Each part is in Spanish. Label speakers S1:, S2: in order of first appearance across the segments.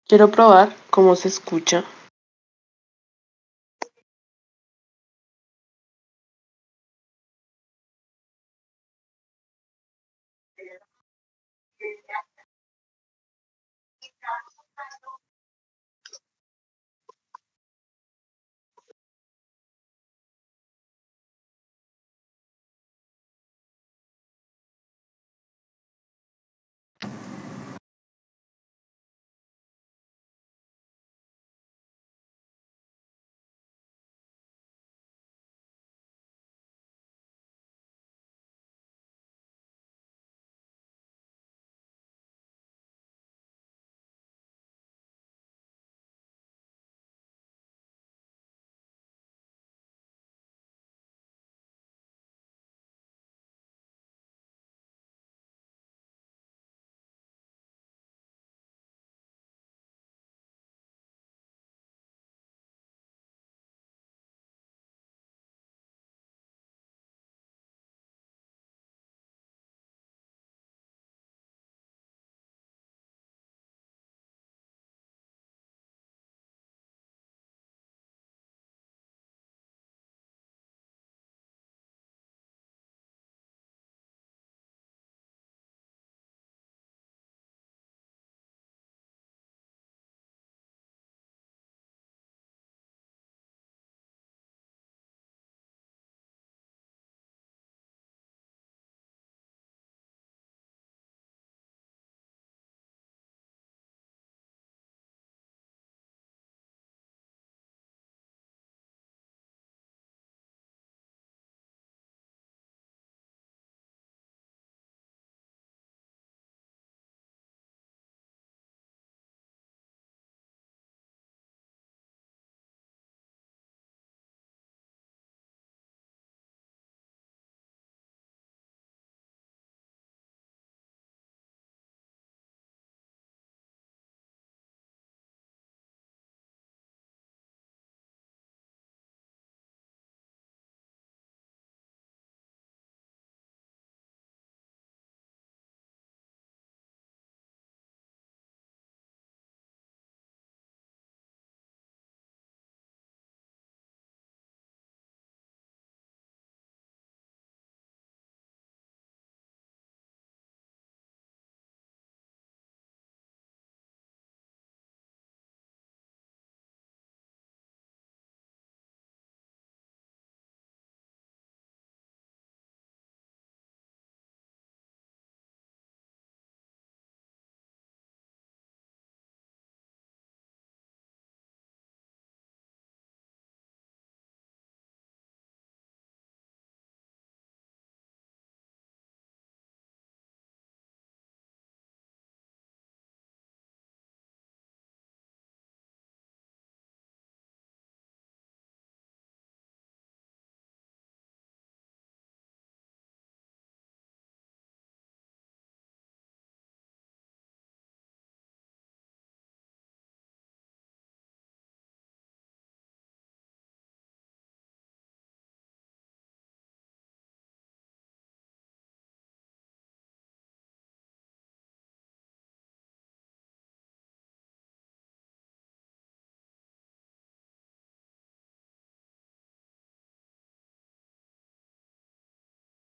S1: Quiero probar cómo se escucha.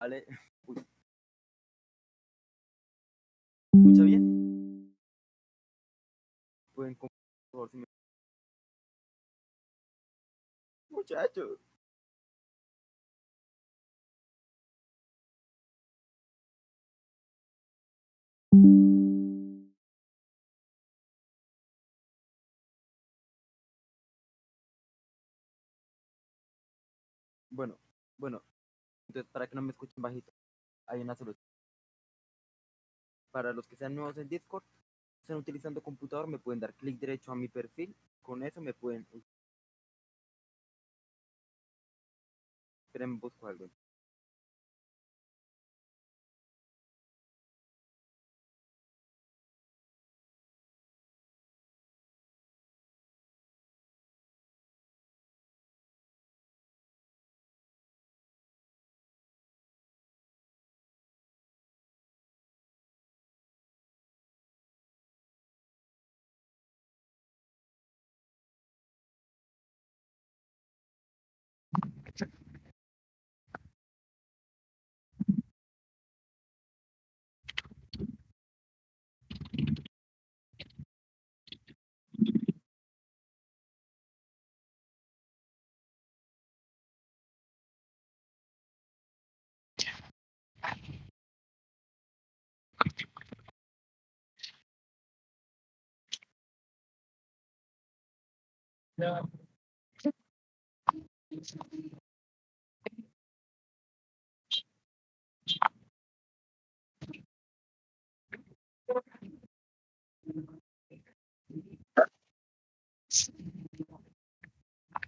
S2: Vale. Uy, ¿escucha bien? Pueden, por favor, si me... Muchachos. Bueno, bueno, entonces para que no me escuchen bajito, hay una solución. Para los que sean nuevos en Discord, están utilizando computador, me pueden dar clic derecho a mi perfil. Con eso me pueden. Uy, esperen, busco algo.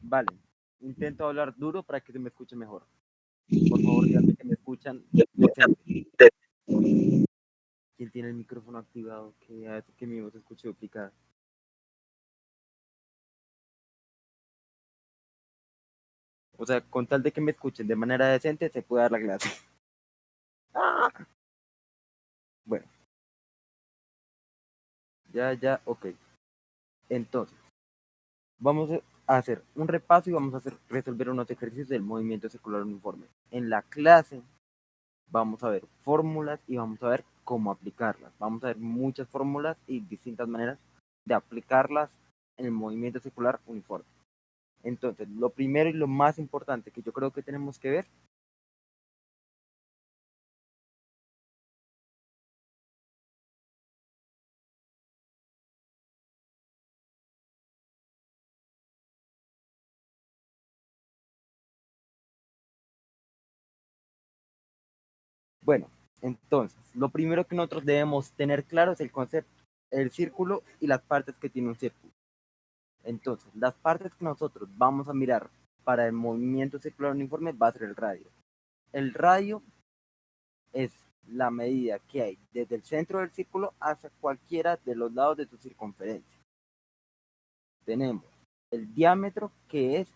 S2: Vale, intento hablar duro para que se me escuche mejor. Por favor, díganme que me escuchan decente. ¿Quién tiene el micrófono activado? Que hace que mi voz se escuche duplicada. O sea, con tal de que me escuchen de manera decente, se puede dar la clase. ¡Ah! Bueno, ya, ok. Entonces, vamos a hacer un repaso y vamos a resolver unos ejercicios del movimiento circular uniforme. En la clase vamos a ver fórmulas y vamos a ver cómo aplicarlas. Vamos a ver muchas fórmulas y distintas maneras de aplicarlas en el movimiento circular uniforme. Entonces, lo primero y lo más importante que yo creo que tenemos que ver. Bueno, entonces, lo primero que nosotros debemos tener claro es el concepto, el círculo y las partes que tiene un círculo. Entonces, las partes que nosotros vamos a mirar para el movimiento circular uniforme va a ser el radio. El radio es la medida que hay desde el centro del círculo hacia cualquiera de los lados de su circunferencia. Tenemos el diámetro, que es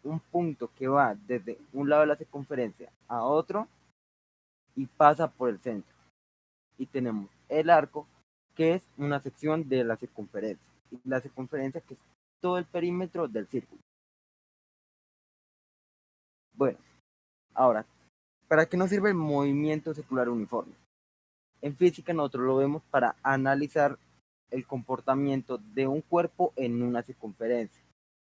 S2: un punto que va desde un lado de la circunferencia a otro y pasa por el centro. Y tenemos el arco, que es una sección de la circunferencia. Y la circunferencia, que es todo el perímetro del círculo. Bueno, ahora, ¿para qué nos sirve el movimiento circular uniforme? En física nosotros lo vemos para analizar el comportamiento de un cuerpo en una circunferencia.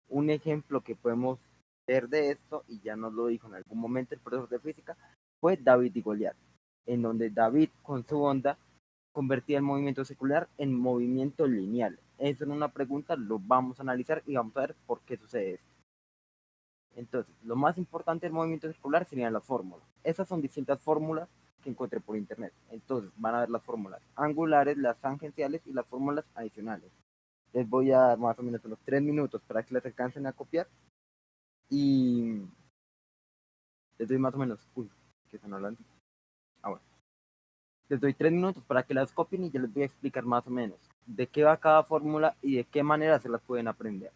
S2: Un ejemplo que podemos ver de esto, y ya nos lo dijo en algún momento el profesor de física, fue David y Goliat, en donde David con su onda convertía el movimiento circular en movimiento lineal. Eso en una pregunta lo vamos a analizar y vamos a ver por qué sucede esto. Entonces, lo más importante del movimiento circular serían las fórmulas. Esas son distintas fórmulas que encontré por internet. Entonces, van a ver las fórmulas angulares, las tangenciales y las fórmulas adicionales. Les voy a dar más o menos unos 3 minutos para que las alcancen a copiar y les doy más o menos, ¿qué están hablando? Bueno, les doy 3 minutos para que las copien y ya les voy a explicar más o menos de qué va cada fórmula y de qué manera se las pueden aprender.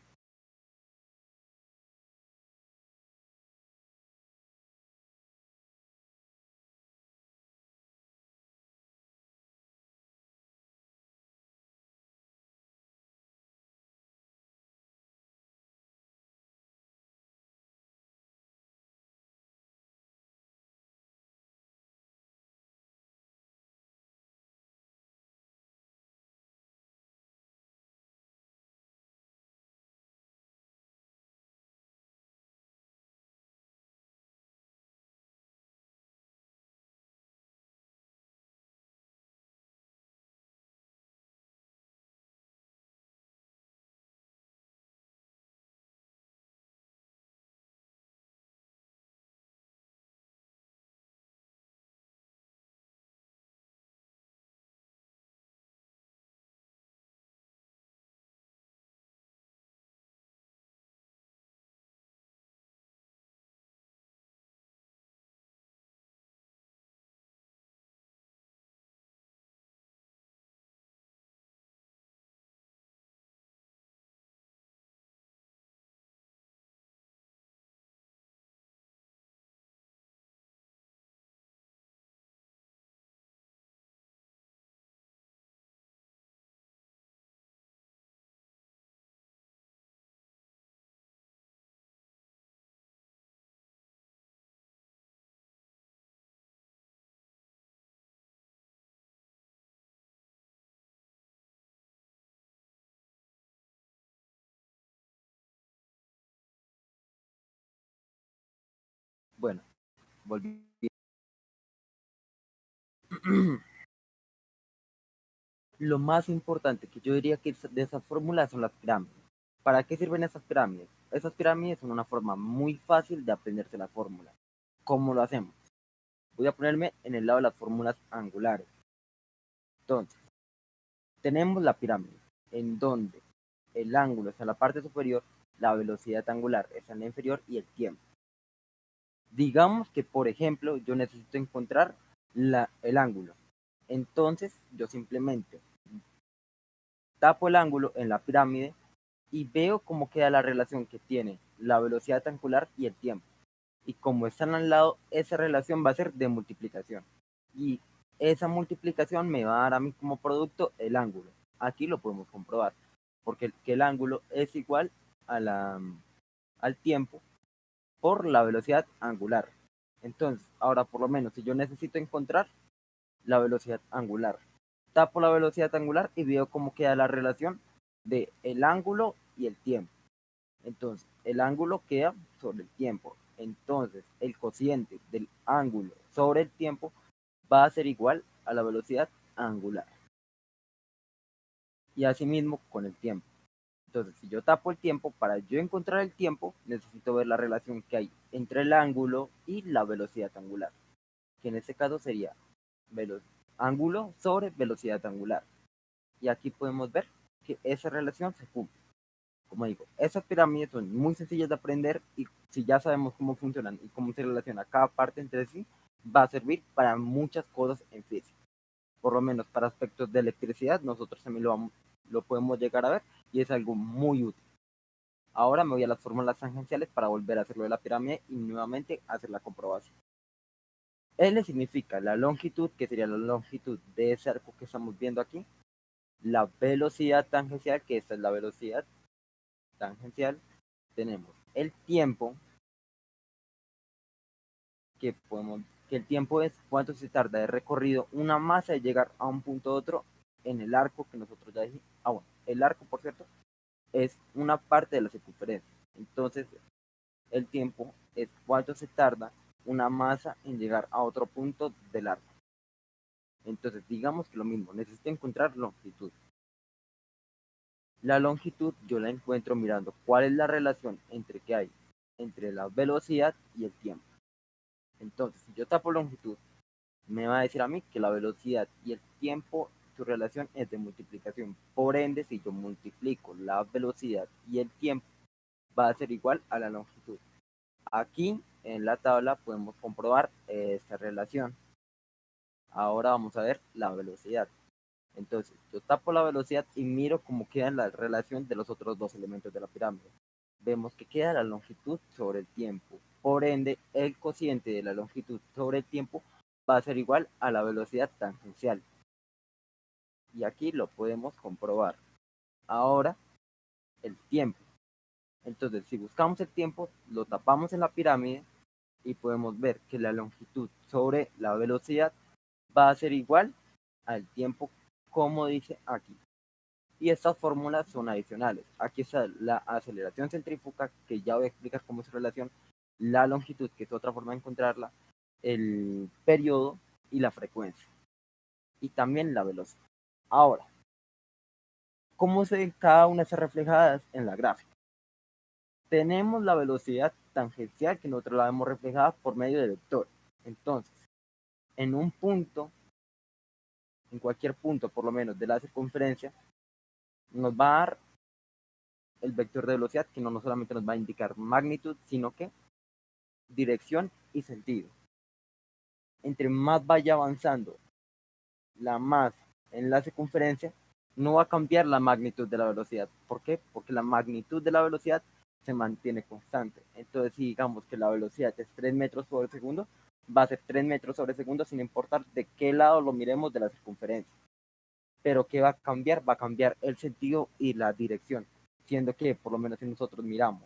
S2: Bueno, volví. Lo más importante que yo diría que de esas fórmulas son las pirámides. ¿Para qué sirven esas pirámides? Esas pirámides son una forma muy fácil de aprenderse la fórmula. ¿Cómo lo hacemos? Voy a ponerme en el lado de las fórmulas angulares. Entonces, tenemos la pirámide, en donde el ángulo está en la parte superior, la velocidad angular está en la inferior y el tiempo. Digamos que, por ejemplo, yo necesito encontrar el ángulo. Entonces, yo simplemente tapo el ángulo en la pirámide y veo cómo queda la relación que tiene la velocidad angular y el tiempo. Y como están al lado, esa relación va a ser de multiplicación. Y esa multiplicación me va a dar a mí como producto el ángulo. Aquí lo podemos comprobar, porque el ángulo es igual a al tiempo por la velocidad angular. Entonces, ahora por lo menos, si yo necesito encontrar la velocidad angular, tapo la velocidad angular y veo cómo queda la relación de el ángulo y el tiempo. Entonces, el ángulo queda sobre el tiempo. Entonces, el cociente del ángulo sobre el tiempo va a ser igual a la velocidad angular. Y asimismo con el tiempo. Entonces, si yo tapo el tiempo, para yo encontrar el tiempo, necesito ver la relación que hay entre el ángulo y la velocidad angular, que en este caso sería ángulo sobre velocidad angular. Y aquí podemos ver que esa relación se cumple. Como digo, esas pirámides son muy sencillas de aprender y si ya sabemos cómo funcionan y cómo se relaciona cada parte entre sí, va a servir para muchas cosas en física. Por lo menos para aspectos de electricidad, nosotros también lo podemos llegar a ver y es algo muy útil. Ahora me voy a las fórmulas tangenciales para volver a hacerlo de la pirámide y nuevamente hacer la comprobación. L significa la longitud, que sería la longitud de ese arco que estamos viendo aquí. La velocidad tangencial, que esta es la velocidad tangencial. Tenemos el tiempo, que el tiempo es cuánto se tarda de recorrido una masa de llegar a un punto a otro en el arco que nosotros ya dijimos. Bueno, el arco, por cierto, es una parte de la circunferencia. Entonces, el tiempo es cuánto se tarda una masa en llegar a otro punto del arco. Entonces, digamos que lo mismo, necesito encontrar longitud. La longitud yo la encuentro mirando cuál es la relación que hay entre la velocidad y el tiempo. Entonces, si yo tapo longitud, me va a decir a mí que la velocidad y el tiempo, su relación es de multiplicación. Por ende, si yo multiplico la velocidad y el tiempo, va a ser igual a la longitud. Aquí en la tabla podemos comprobar esta relación. Ahora vamos a ver la velocidad. Entonces, yo tapo la velocidad y miro cómo queda la relación de los otros dos elementos de la pirámide. Vemos que queda la longitud sobre el tiempo. Por ende, el cociente de la longitud sobre el tiempo va a ser igual a la velocidad tangencial. Y aquí lo podemos comprobar. Ahora, el tiempo. Entonces, si buscamos el tiempo, lo tapamos en la pirámide y podemos ver que la longitud sobre la velocidad va a ser igual al tiempo como dice aquí. Y estas fórmulas son adicionales. Aquí está la aceleración centrífuga, que ya voy a explicar cómo es su relación, la longitud, que es otra forma de encontrarla, el periodo y la frecuencia. Y también la velocidad. Ahora, ¿cómo cada una está reflejada en la gráfica? Tenemos la velocidad tangencial, que nosotros la vemos reflejada por medio de vectores. Entonces, en un punto, en cualquier punto por lo menos de la circunferencia, nos va a dar el vector de velocidad, que no solamente nos va a indicar magnitud, sino que dirección y sentido. Entre más vaya avanzando la masa en la circunferencia, no va a cambiar la magnitud de la velocidad. ¿Por qué? Porque la magnitud de la velocidad se mantiene constante. Entonces, si digamos que la velocidad es 3 metros sobre segundo, va a ser 3 metros sobre segundo sin importar de qué lado lo miremos de la circunferencia. Pero ¿qué va a cambiar? Va a cambiar el sentido y la dirección, siendo que, por lo menos si nosotros miramos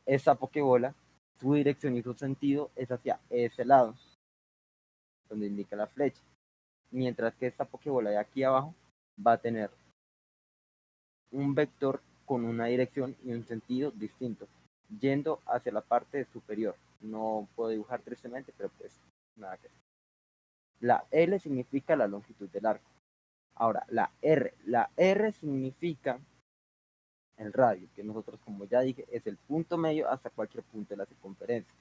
S2: esa pokebola, su dirección y su sentido es hacia ese lado, donde indica la flecha. Mientras que esta pokebola de aquí abajo va a tener un vector con una dirección y un sentido distinto, yendo hacia la parte superior, no puedo dibujar tristemente, pero pues nada que hacer. La L significa la longitud del arco. Ahora, la R significa el radio, que nosotros, como ya dije, es el punto medio hasta cualquier punto de la circunferencia.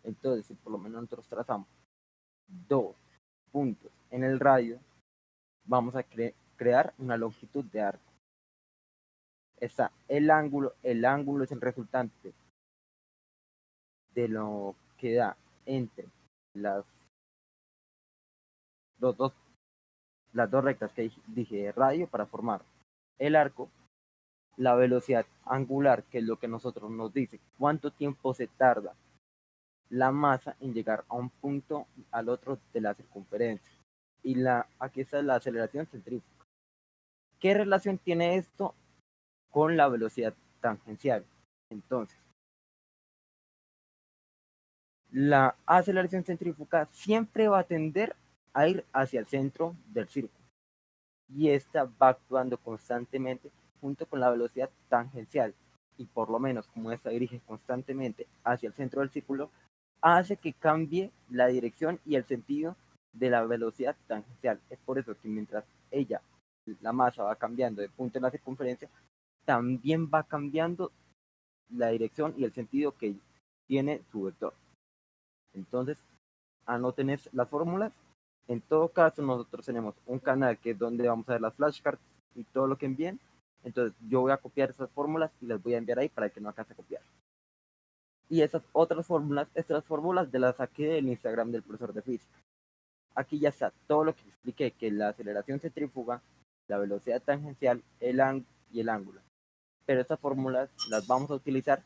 S2: Entonces, si por lo menos nosotros trazamos 2 puntos en el radio, vamos a crear una longitud de arco. Está el ángulo es el resultante de lo que da entre las los dos, las dos rectas que dije de radio para formar el arco, la velocidad angular, que es lo que nosotros nos dice cuánto tiempo se tarda la masa en llegar a un punto al otro de la circunferencia. Y aquí está la aceleración centrífuga. ¿Qué relación tiene esto con la velocidad tangencial? Entonces, la aceleración centrífuga siempre va a tender a ir hacia el centro del círculo y esta va actuando constantemente junto con la velocidad tangencial, y por lo menos como esta dirige constantemente hacia el centro del círculo, hace que cambie la dirección y el sentido de la velocidad tangencial. Es por eso que mientras la masa va cambiando de punto en la circunferencia, también va cambiando la dirección y el sentido que tiene su vector. Entonces, anoten las fórmulas. En todo caso, nosotros tenemos un canal que es donde vamos a ver las flashcards y todo lo que envíen. Entonces, yo voy a copiar esas fórmulas y las voy a enviar ahí para que no alcance a copiar. Y esas otras fórmulas, estas fórmulas de las saqué del Instagram del profesor de física. Aquí ya está todo lo que expliqué, que la aceleración centrífuga, la velocidad tangencial, y el ángulo. Pero estas fórmulas las vamos a utilizar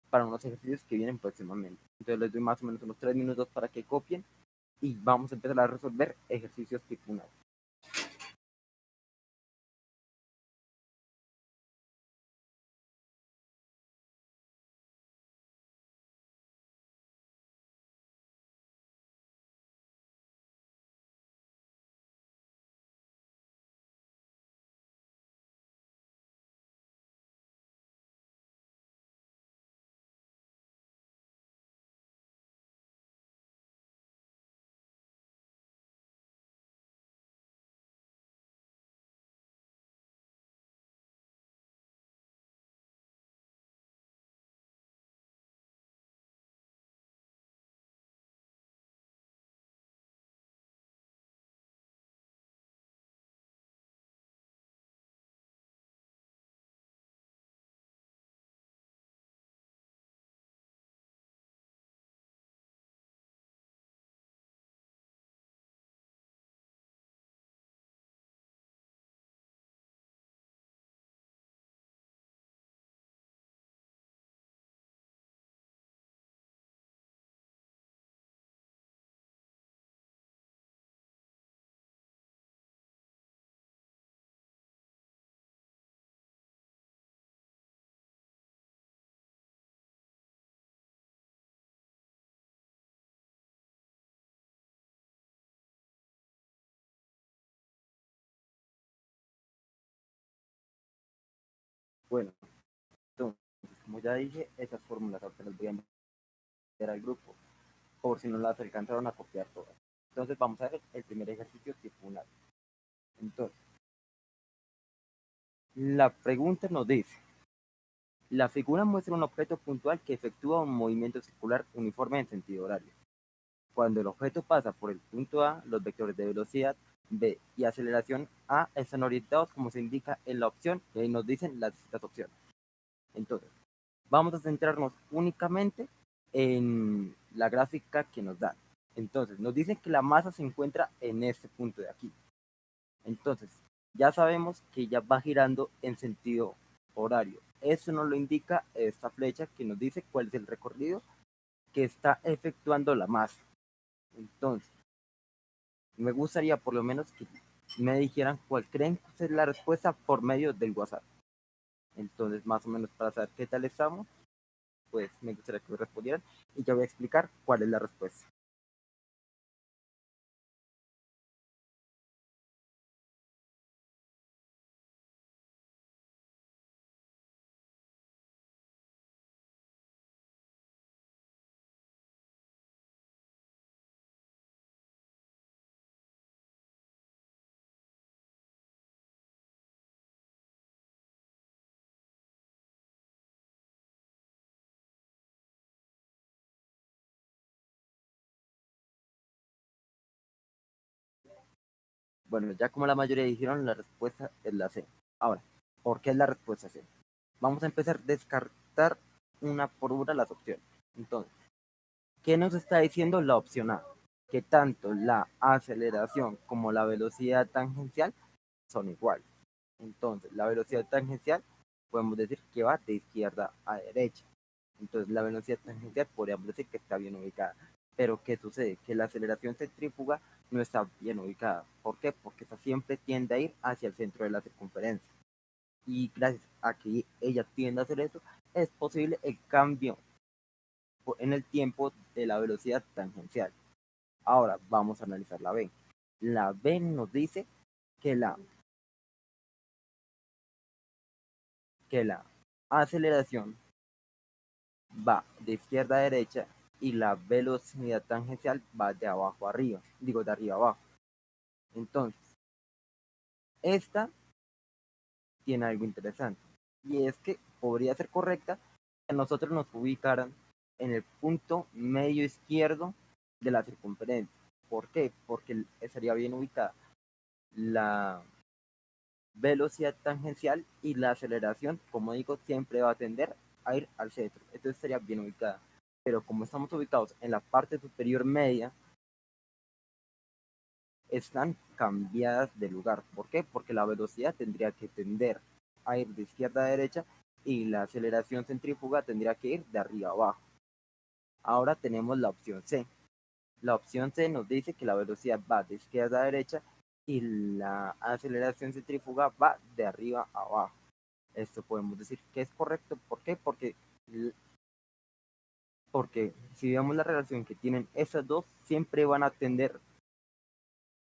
S2: para unos ejercicios que vienen próximamente. Entonces les doy más o menos unos 3 minutos para que copien y vamos a empezar a resolver ejercicios tipo 1. Bueno, entonces, como ya dije, esas fórmulas ahorita las voy a enviar al grupo, por si no las alcanzaron a copiar todas. Entonces vamos a ver el primer ejercicio tipo 1. Entonces, la pregunta nos dice, la figura muestra un objeto puntual que efectúa un movimiento circular uniforme en sentido horario. Cuando el objeto pasa por el punto A, los vectores de velocidad v y aceleración A están orientados como se indica en la opción, y ahí nos dicen las distintas opciones. Entonces, vamos a centrarnos únicamente en la gráfica que nos dan. Entonces, nos dicen que la masa se encuentra en este punto de aquí. Entonces, ya sabemos que ella va girando en sentido horario. Eso nos lo indica esta flecha que nos dice cuál es el recorrido que está efectuando la masa. Entonces, me gustaría por lo menos que me dijeran cuál creen que es la respuesta por medio del WhatsApp. Entonces, más o menos para saber qué tal estamos, pues me gustaría que me respondieran y ya voy a explicar cuál es la respuesta. Bueno, ya como la mayoría dijeron, la respuesta es la C. Ahora, ¿por qué es la respuesta C? Vamos a empezar a descartar una por una las opciones. Entonces, ¿qué nos está diciendo la opción A? Que tanto la aceleración como la velocidad tangencial son iguales. Entonces, la velocidad tangencial podemos decir que va de izquierda a derecha. Entonces, la velocidad tangencial podríamos decir que está bien ubicada. Pero, ¿qué sucede? Que la aceleración centrífuga no está bien ubicada. ¿Por qué? Porque esta siempre tiende a ir hacia el centro de la circunferencia. Y gracias a que ella tiende a hacer eso, es posible el cambio en el tiempo de la velocidad tangencial. Ahora vamos a analizar la B. La B nos dice que la aceleración va de izquierda a derecha y la velocidad tangencial va de abajo a arriba, digo de arriba a abajo. Entonces, esta tiene algo interesante y es que podría ser correcta que nosotros nos ubicaran en el punto medio izquierdo de la circunferencia. ¿Por qué? Porque estaría bien ubicada la velocidad tangencial y la aceleración, como digo, siempre va a tender a ir al centro. Entonces estaría bien ubicada. Pero como estamos ubicados en la parte superior media, están cambiadas de lugar. ¿Por qué? Porque la velocidad tendría que tender a ir de izquierda a derecha y la aceleración centrífuga tendría que ir de arriba a abajo. Ahora tenemos la opción C. La opción C nos dice que la velocidad va de izquierda a derecha y la aceleración centrífuga va de arriba a abajo. Esto podemos decir que es correcto. ¿Por qué? Porque si vemos la relación que tienen esas dos, siempre van a tender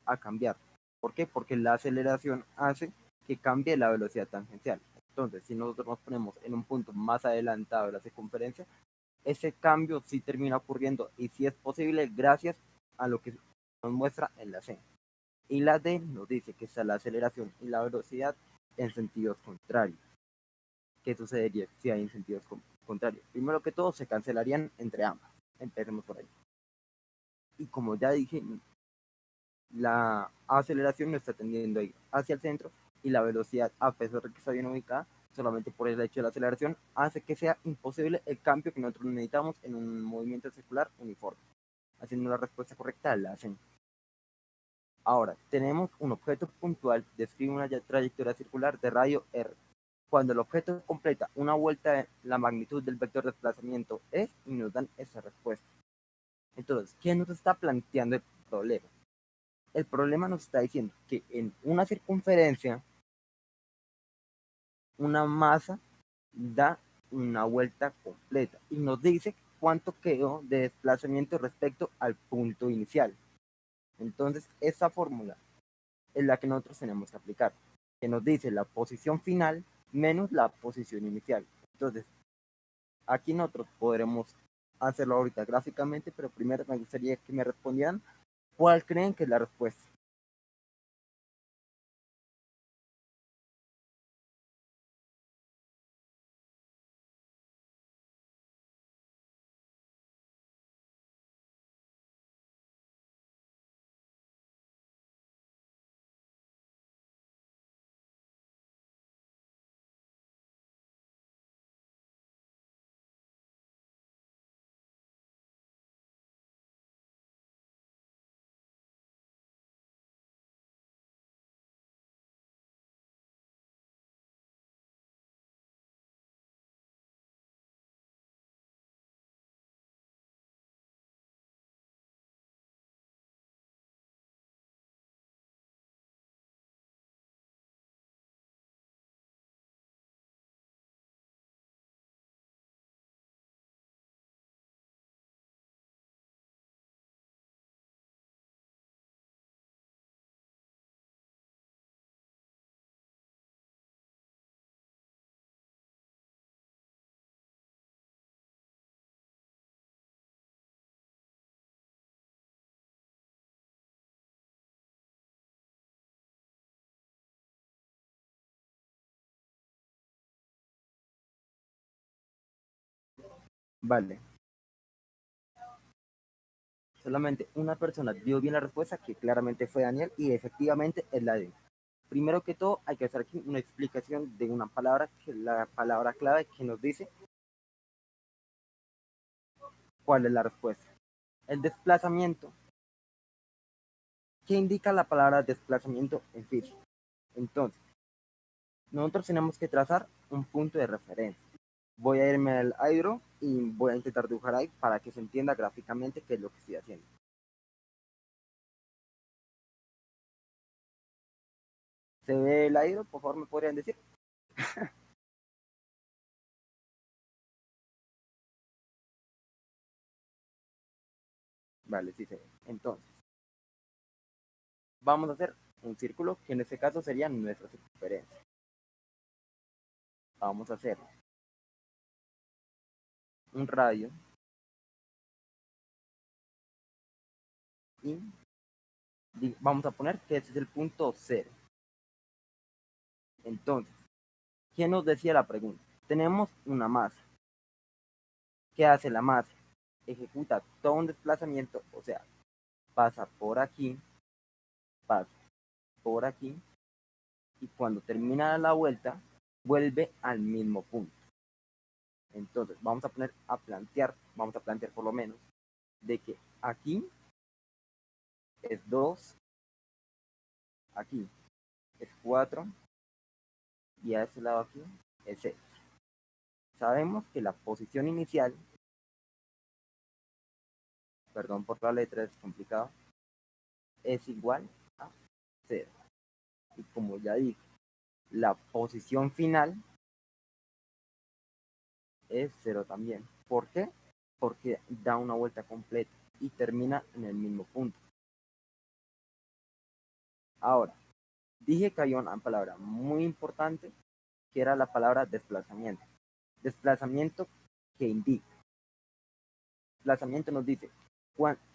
S2: a cambiar. ¿Por qué? Porque la aceleración hace que cambie la velocidad tangencial. Entonces, si nosotros nos ponemos en un punto más adelantado de la circunferencia, ese cambio sí termina ocurriendo y sí es posible gracias a lo que nos muestra en la C. Y la D nos dice que está la aceleración y la velocidad en sentidos contrarios. ¿Qué sucedería si hay en sentidos contrarios? Primero que todo, se cancelarían entre ambas. Empecemos por ahí. Y como ya dije, la aceleración no está tendiendo a ir hacia el centro y la velocidad, a pesar de que está bien ubicada, solamente por el hecho de la aceleración, hace que sea imposible el cambio que nosotros necesitamos en un movimiento circular uniforme. Haciendo la respuesta correcta, la hacen. Ahora, tenemos un objeto puntual, describe una trayectoria circular de radio r. Cuando el objeto completa una vuelta, la magnitud del vector de desplazamiento es y nos dan esa respuesta. Entonces, ¿qué nos está planteando el problema? El problema nos está diciendo que en una circunferencia, una masa da una vuelta completa y nos dice cuánto quedó de desplazamiento respecto al punto inicial. Entonces, esa fórmula es la que nosotros tenemos que aplicar, que nos dice la posición final menos la posición inicial. Entonces, aquí nosotros podremos hacerlo ahorita gráficamente, pero primero me gustaría que me respondieran cuál creen que es la respuesta. Vale. solamente una persona dio bien la respuesta, que claramente fue Daniel, y efectivamente es la D. Primero que todo, hay que hacer aquí una explicación de una palabra, que es la palabra clave que nos dice cuál es la respuesta. El desplazamiento. ¿Qué indica la palabra desplazamiento en física? Entonces, nosotros tenemos que trazar un punto de referencia. Voy a irme al airo y voy a intentar dibujar ahí para que se entienda gráficamente qué es lo que estoy haciendo. ¿Se ve el airo? Por favor, ¿me podrían decir? Vale, sí se ve. Entonces, vamos a hacer un círculo, que en este caso sería nuestra circunferencia. Vamos a hacer un radio y vamos a poner que este es el punto cero. Entonces, ¿qué nos decía la pregunta? Tenemos una masa. ¿Qué hace la masa? Ejecuta todo un desplazamiento, o sea, pasa por aquí, pasa por aquí, y cuando termina la vuelta, vuelve al mismo punto. Entonces, vamos a plantear por lo menos, de que aquí es 2, aquí es 4, y a este lado aquí es 6. Sabemos que la posición inicial, perdón por la letra, es complicado, es igual a 0. Y como ya dije, la posición final es 0 también. ¿Por qué? Porque da una vuelta completa y termina en el mismo punto. Ahora, dije que había una palabra muy importante, que era la palabra desplazamiento. Desplazamiento que indica. Desplazamiento nos dice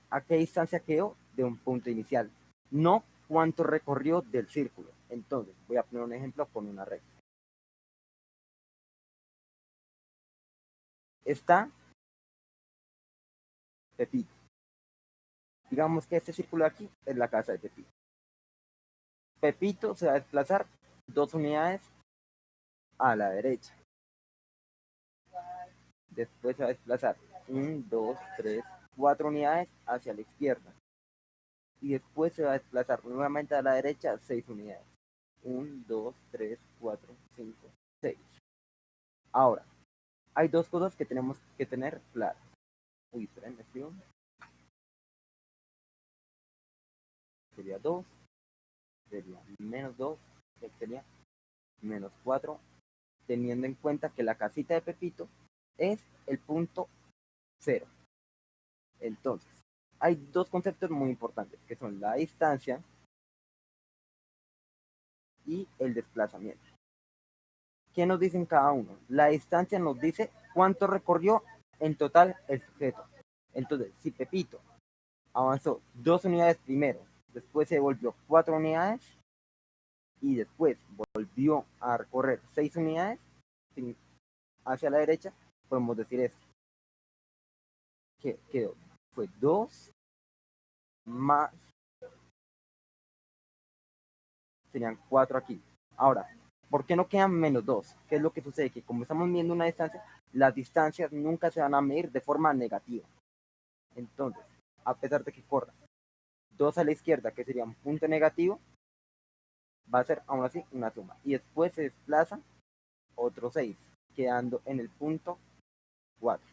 S2: a qué distancia quedó de un punto inicial, no cuánto recorrió del círculo. Entonces, voy a poner un ejemplo con una recta. Está Pepito. Digamos que este círculo de aquí es la casa de Pepito. Pepito se va a desplazar 2 unidades a la derecha. Después se va a desplazar 1, 2, 3, 4 unidades hacia la izquierda. Y después se va a desplazar nuevamente a la derecha 6 unidades. 1, 2, 3, 4, 5, 6. Ahora, hay dos cosas que tenemos que tener claras. Uy, esperen, escribo. Sería 2, sería menos 2, sería menos 4, teniendo en cuenta que la casita de Pepito es el punto 0. Entonces, hay dos conceptos muy importantes, que son la distancia y el desplazamiento. ¿Qué nos dicen cada uno? La distancia nos dice cuánto recorrió en total el sujeto. Entonces, si Pepito avanzó 2 unidades primero, después se devolvió 4 unidades y después volvió a recorrer 6 unidades hacia la derecha, podemos decir esto, que quedó, fue 2 más, serían 4 aquí. Ahora, ¿por qué no quedan menos 2? ¿Qué es lo que sucede? Que como estamos midiendo una distancia, las distancias nunca se van a medir de forma negativa. Entonces, a pesar de que corra 2 a la izquierda, que sería un punto negativo, va a ser aún así una suma. Y después se desplaza otro 6, quedando en el punto 4.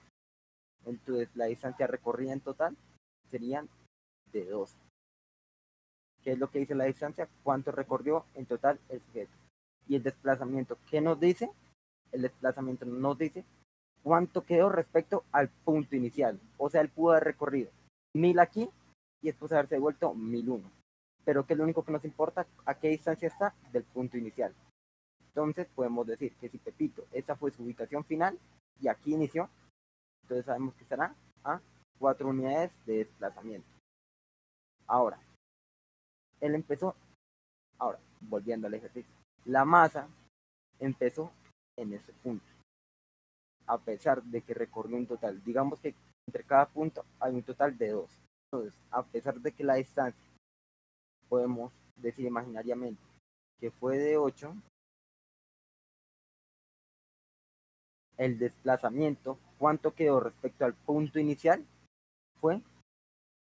S2: Entonces, la distancia recorrida en total serían de 2. ¿Qué es lo que dice la distancia? ¿Cuánto recorrió en total el sujeto? Y el desplazamiento, ¿qué nos dice? El desplazamiento nos dice cuánto quedó respecto al punto inicial. O sea, él pudo haber recorrido 1000 aquí y después haberse devuelto 1001. Pero ¿qué es lo único que nos importa? ¿A qué distancia está del punto inicial? Entonces podemos decir que si Pepito, esa fue su ubicación final y aquí inició, entonces sabemos que estará a 4 unidades de desplazamiento. Ahora, él empezó, ahora, volviendo al ejercicio, la masa empezó en ese punto, a pesar de que recorrió un total, digamos que entre cada punto hay un total de 2. Entonces, a pesar de que la distancia podemos decir imaginariamente que fue de 8, el desplazamiento, ¿cuánto quedó respecto al punto inicial? Fue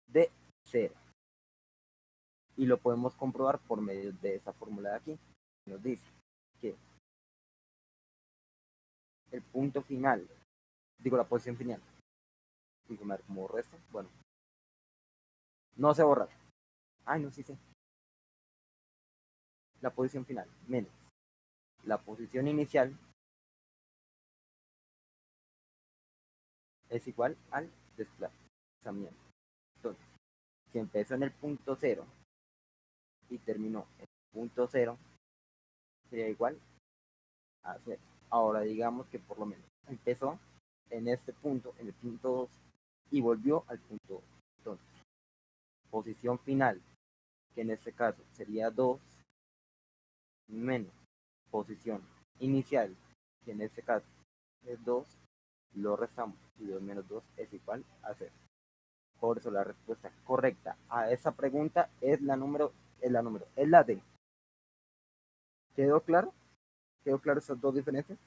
S2: de 0. Y lo podemos comprobar por medio de esta fórmula de aquí. Nos dice que el punto final, digo la posición final, digo, como borro esto, bueno, no se borra. Ay, no, sí, sí. La posición final menos la posición inicial es igual al desplazamiento. Entonces, si empezó en el punto 0 y terminó en el punto 0, sería igual a 0. Ahora digamos que por lo menos empezó en este punto, en el punto 2, y volvió al punto 2. Entonces, posición final, que en este caso sería 2, menos posición inicial, que en este caso es 2, lo restamos y 2 menos 2 es igual a 0. Por eso la respuesta correcta a esa pregunta es la D. ¿Quedó claro? ¿Quedó claro esas dos diferencias?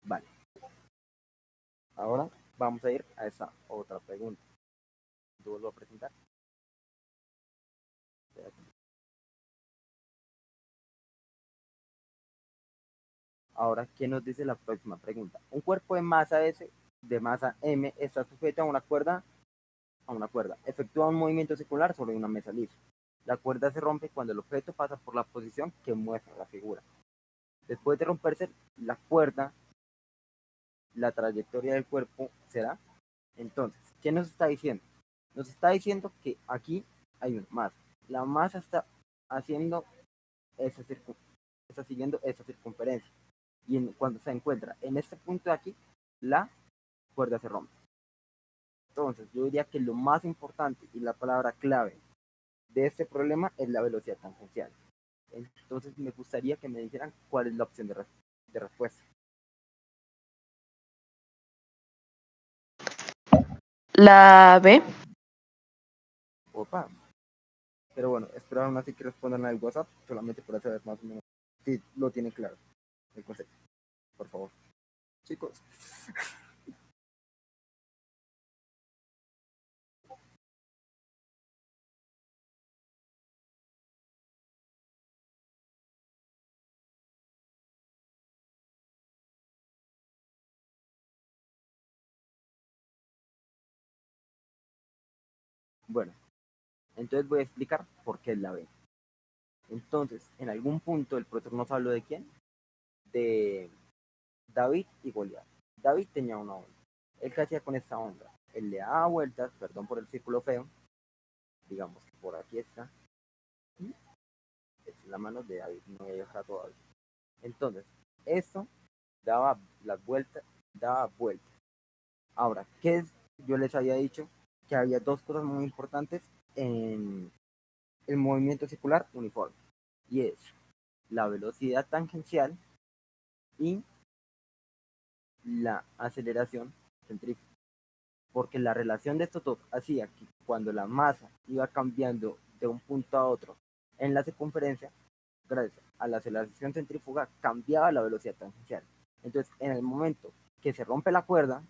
S2: Vale. Ahora vamos a ir a esa otra pregunta. Yo vuelvo a presentar. Ahora, ¿qué nos dice la próxima pregunta? Un cuerpo de masa S, de masa M, está sujeto a una cuerda. Efectúa un movimiento circular sobre una mesa lisa. La cuerda se rompe cuando el objeto pasa por la posición que muestra la figura. Después de romperse la cuerda, la trayectoria del cuerpo será. Entonces, ¿qué nos está diciendo? Nos está diciendo que aquí hay una masa. La masa está haciendo esa está siguiendo esa circunferencia. Y cuando se encuentra en este punto de aquí, la cuerda se rompe. Entonces, yo diría que lo más importante y la palabra clave de este problema es la velocidad tangencial. Entonces, me gustaría que me dijeran cuál es la opción de respuesta.
S1: La B.
S2: Opa. Pero bueno, espero aún así que respondan al WhatsApp, solamente para saber más o menos si lo tienen claro el concepto. Por favor. Chicos. Bueno, entonces voy a explicar por qué es la B. Entonces, en algún punto el profesor nos habló de quién? De David y Goliat. David tenía una onda. ¿Él qué hacía con esta onda? Él le daba vueltas, perdón por el círculo feo, digamos que por aquí está, y es la mano de David, no voy a dejar todavía. Entonces, esto daba las vueltas, daba vueltas. Ahora, ¿qué es? Yo les había dicho que había dos cosas muy importantes en el movimiento circular uniforme, y es la velocidad tangencial y la aceleración centrífuga, porque la relación de estos dos hacía que cuando la masa iba cambiando de un punto a otro en la circunferencia, gracias a la aceleración centrífuga cambiaba la velocidad tangencial. Entonces, en el momento que se rompe la cuerda,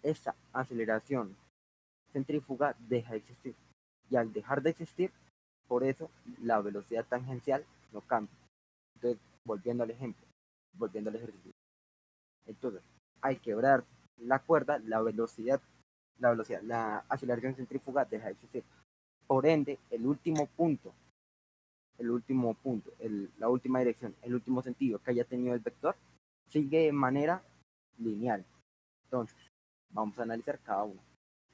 S2: esta aceleración centrífuga deja de existir. Y al dejar de existir, por eso la velocidad tangencial no cambia. Entonces, volviendo al ejemplo, volviendo al ejercicio. Entonces, al quebrar la cuerda, la aceleración centrífuga deja de existir. Por ende, la última dirección, el último sentido que haya tenido el vector, sigue de manera lineal. Entonces, vamos a analizar cada uno.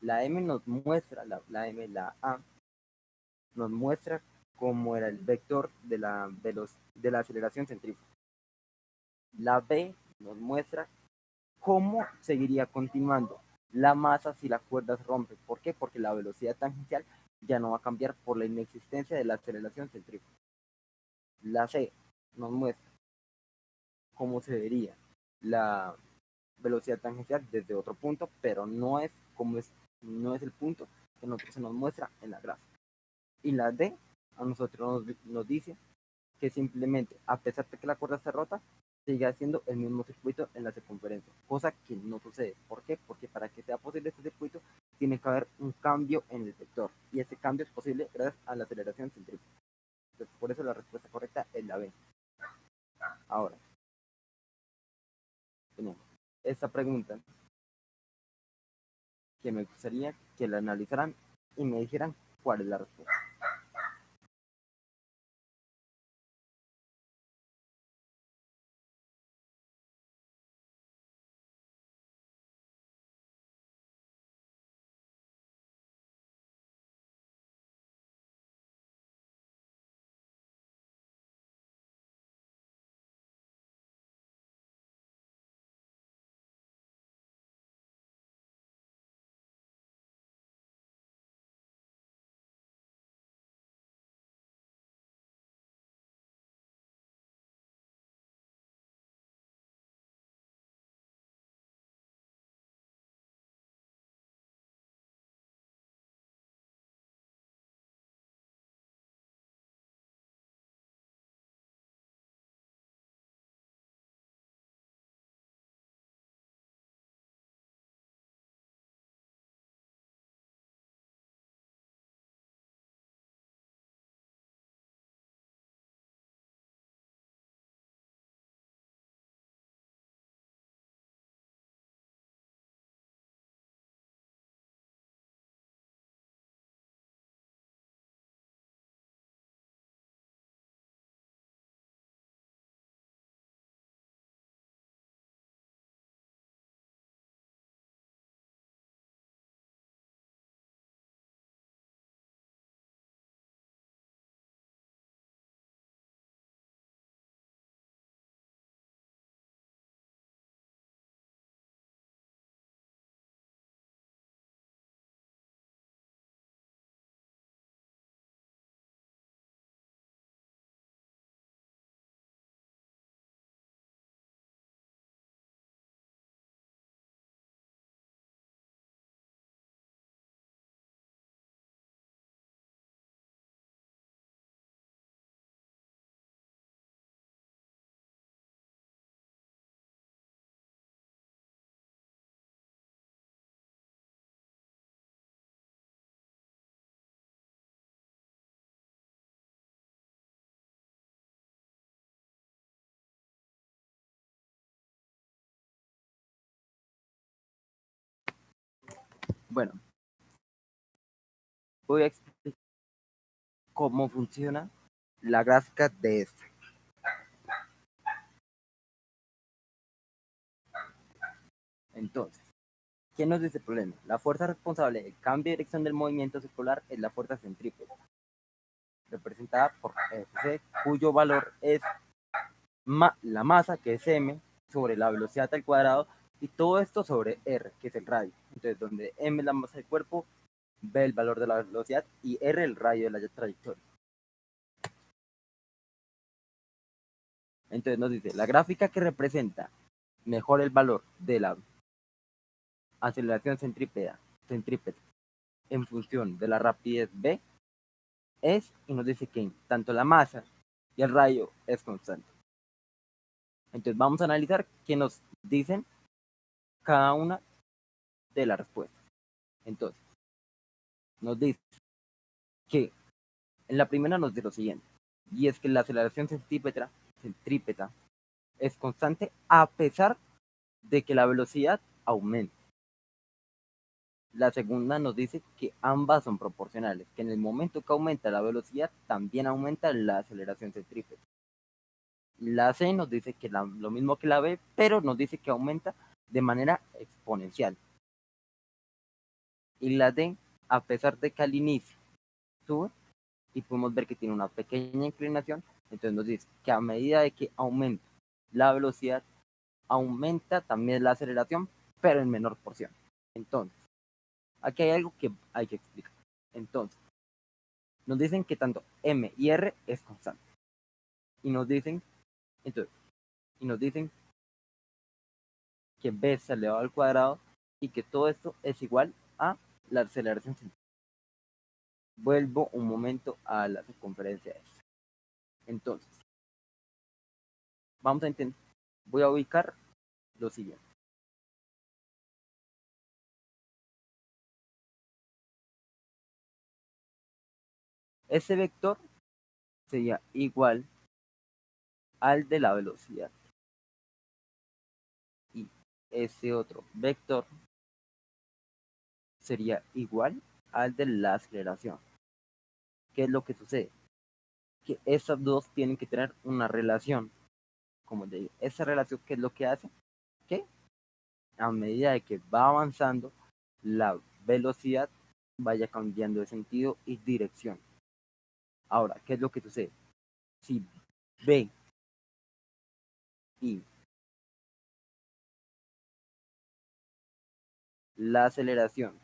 S2: La M nos muestra, la A, nos muestra cómo era el vector de la aceleración centrífuga. La B nos muestra cómo seguiría continuando la masa si la cuerda se rompe. ¿Por qué? Porque la velocidad tangencial ya no va a cambiar por la inexistencia de la aceleración centrífuga. La C nos muestra cómo se vería velocidad tangencial desde otro punto, pero no es el punto que nosotros se nos muestra en la gráfica. Y la D a nosotros nos dice que simplemente, a pesar de que la cuerda esté rota, sigue haciendo el mismo circuito en la circunferencia, cosa que no sucede. ¿Por qué? Porque para que sea posible este circuito, tiene que haber un cambio en el vector, y ese cambio es posible gracias a la aceleración centrífuga. Entonces, por eso la respuesta correcta es la B. Ahora, tenemos esta pregunta que me gustaría que la analizaran y me dijeran cuál es la respuesta. Bueno, voy a explicar cómo funciona la gráfica de esto. Entonces, ¿qué nos dice el problema? La fuerza responsable del cambio de dirección del movimiento circular es la fuerza centrípeta, representada por Fc, cuyo valor es la masa, que es m, sobre la velocidad al cuadrado, y todo esto sobre r, que es el radio. Entonces, donde m es la masa del cuerpo, b el valor de la velocidad y r el radio de la trayectoria. Entonces nos dice, la gráfica que representa mejor el valor de la aceleración centrípeta en función de la rapidez v es, y nos dice que tanto la masa y el radio es constante. Entonces vamos a analizar qué nos dicen cada una de las respuestas. Entonces, nos dice que en la primera nos dice lo siguiente, y es que la aceleración centrípeta es constante a pesar de que la velocidad aumente. La segunda nos dice que ambas son proporcionales, que en el momento que aumenta la velocidad, también aumenta la aceleración centrípeta. La C nos dice que lo mismo que la B, pero nos dice que aumenta de manera exponencial. Y la D, a pesar de que al inicio sube, y podemos ver que tiene una pequeña inclinación, entonces nos dice que a medida de que aumenta la velocidad, aumenta también la aceleración, pero en menor porción. Entonces, aquí hay algo que hay que explicar. Entonces, nos dicen que tanto M y R es constante. Y nos dicen, entonces, y nos dicen que v es elevado al cuadrado y que todo esto es igual a la aceleración centrífuga. Vuelvo un momento a la circunferencia S. Entonces, vamos a intentar, voy a ubicar lo siguiente. Ese vector sería igual al de la velocidad. Y ese otro vector sería igual al de la aceleración. ¿Qué es lo que sucede? Que esas dos tienen que tener una relación. Como te digo, esa relación, ¿qué es lo que hace? Que a medida de que va avanzando, la velocidad vaya cambiando de sentido y dirección. Ahora, ¿qué es lo que sucede? Si v y la aceleración,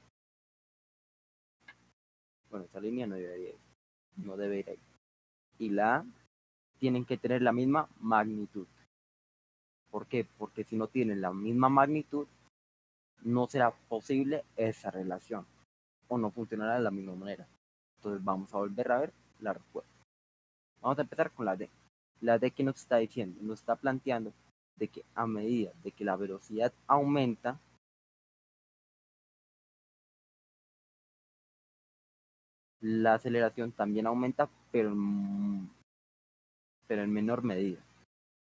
S2: bueno, esa línea no debe ir ahí, y la A tienen que tener la misma magnitud. ¿Por qué? Porque si no tienen la misma magnitud, no será posible esa relación o no funcionará de la misma manera. Entonces vamos a volver a ver la respuesta. Vamos a empezar con la D. La D que nos está diciendo, nos está planteando de que a medida de que la velocidad aumenta, la aceleración también aumenta, pero en menor medida.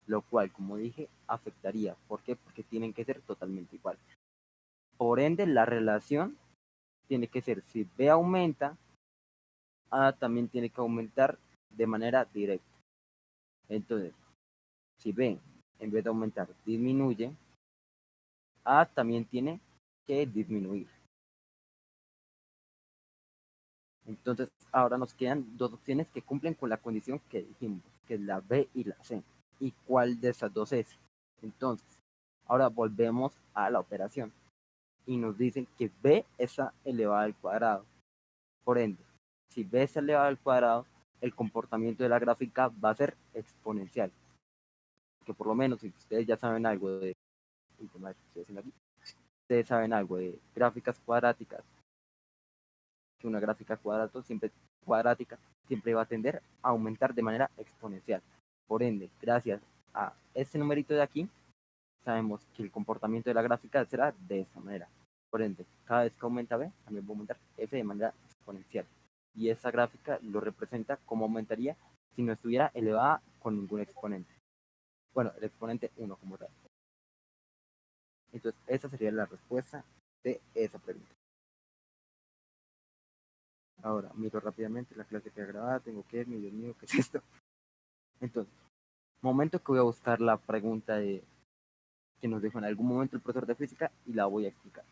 S2: Lo cual, como dije, afectaría. ¿Por qué? Porque tienen que ser totalmente iguales. Por ende, la relación tiene que ser, si B aumenta, A también tiene que aumentar de manera directa. Entonces, si B en vez de aumentar disminuye, A también tiene que disminuir. Entonces, ahora nos quedan dos opciones que cumplen con la condición que dijimos, que es la B y la C. ¿Y cuál de esas dos es? Entonces, ahora volvemos a la operación y nos dicen que B es A elevado al cuadrado. Por ende, si B es elevado al cuadrado, el comportamiento de la gráfica va a ser exponencial. Que por lo menos si ustedes ya saben algo de, ustedes saben algo de gráficas cuadráticas, que una gráfica cuadrática siempre va a tender a aumentar de manera exponencial. Por ende, gracias a este numerito de aquí, sabemos que el comportamiento de la gráfica será de esta manera. Por ende, cada vez que aumenta B, también va a aumentar F de manera exponencial. Y esa gráfica lo representa como aumentaría si no estuviera elevada con ningún exponente. Bueno, el exponente 1 como tal. Entonces, esa sería la respuesta de esa pregunta. Ahora, miro rápidamente la clase que he grabado, tengo que ver, Dios mío, ¿qué es esto? Entonces, momento que voy a buscar la pregunta que nos dejó en algún momento el profesor de física y la voy a explicar.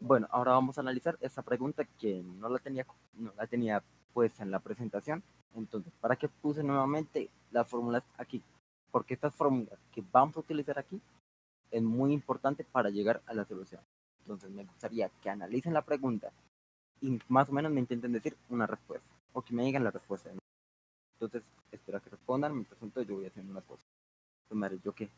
S2: Bueno, ahora vamos a analizar esa pregunta que no la tenía puesta en la presentación. Entonces, ¿para qué puse nuevamente las fórmulas aquí? Porque estas fórmulas que vamos a utilizar aquí es muy importante para llegar a la solución. Entonces, me gustaría que analicen la pregunta y más o menos me intenten decir una respuesta o que me digan la respuesta. Entonces, espero que respondan. Mientras tanto, yo voy haciendo unas cosas. Pues, madre, ¿yo qué?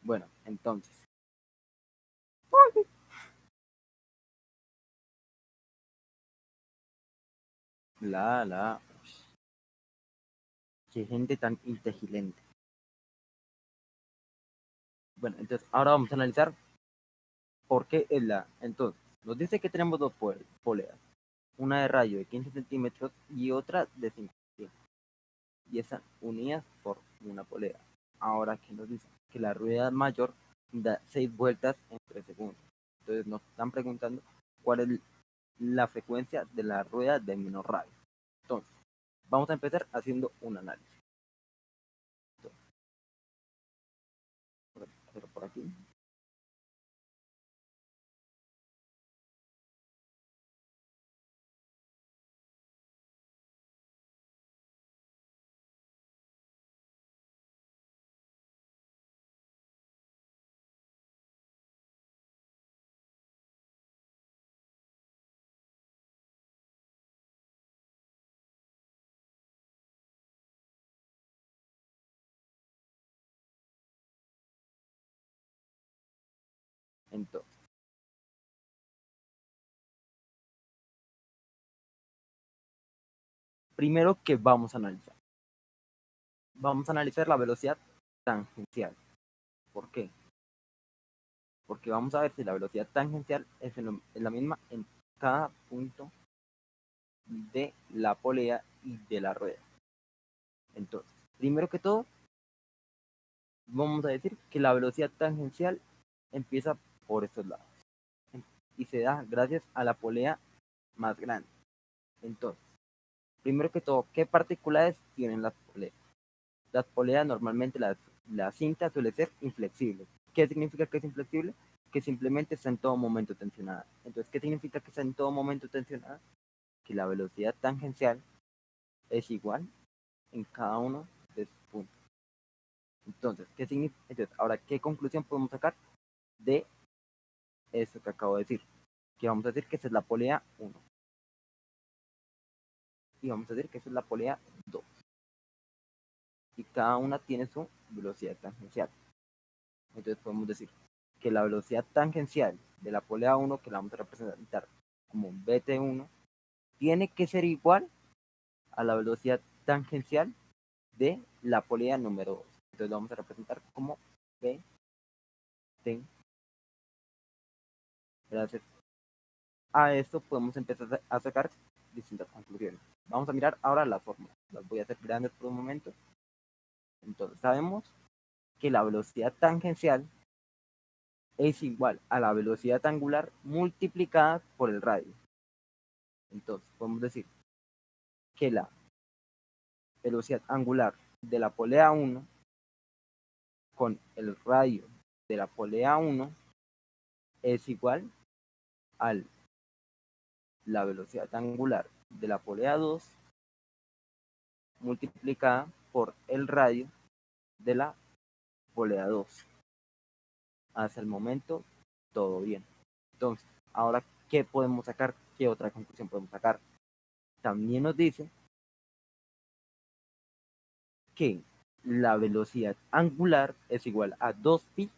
S2: Bueno, entonces, la, qué gente tan inteligente. Bueno, entonces, ahora vamos a analizar por qué es la. Entonces, nos dice que tenemos dos poleas, una de radio de 15 centímetros y otra de 5 centímetros, y están unidas por una polea. Ahora, ¿qué nos dice? Que la rueda mayor da 6 vueltas en 3 segundos. Entonces, nos están preguntando cuál es la frecuencia de la rueda de menor radio. Entonces, vamos a empezar haciendo un análisis. Entonces, por aquí. Entonces, primero que vamos a analizar la velocidad tangencial. ¿Por qué? Porque vamos a ver si la velocidad tangencial es la misma en cada punto de la polea y de la rueda. Entonces, primero que todo, vamos a decir que la velocidad tangencial empieza por estos lados y se da gracias a la polea más grande. Entonces, primero que todo, ¿qué particularidades tienen las poleas? Las poleas normalmente la cinta suele ser inflexible. ¿Qué significa que es inflexible? Que simplemente está en todo momento tensionada. Entonces, ¿qué significa que está en todo momento tensionada? Que la velocidad tangencial es igual en cada uno de sus puntos. Entonces, ¿qué significa? Entonces, ahora, ¿qué conclusión podemos sacar de eso que acabo de decir? Que vamos a decir que esa es la polea 1 y vamos a decir que esa es la polea 2 y cada una tiene su velocidad tangencial. Entonces podemos decir que la velocidad tangencial de la polea 1, que la vamos a representar como BT1, tiene que ser igual a la velocidad tangencial de la polea número 2. Entonces lo vamos a representar como BT. Gracias a esto podemos empezar a sacar distintas conclusiones. Vamos a mirar ahora las fórmulas. Las voy a hacer grandes por un momento. Entonces sabemos que la velocidad tangencial es igual a la velocidad angular multiplicada por el radio. Entonces, podemos decir que la velocidad angular de la polea 1 con el radio de la polea 1 es igual a la velocidad angular de la polea 2 multiplicada por el radio de la polea 2. Hasta el momento, todo bien. Entonces, ahora, ¿qué podemos sacar? ¿Qué otra conclusión podemos sacar? También nos dice que la velocidad angular es igual a 2pi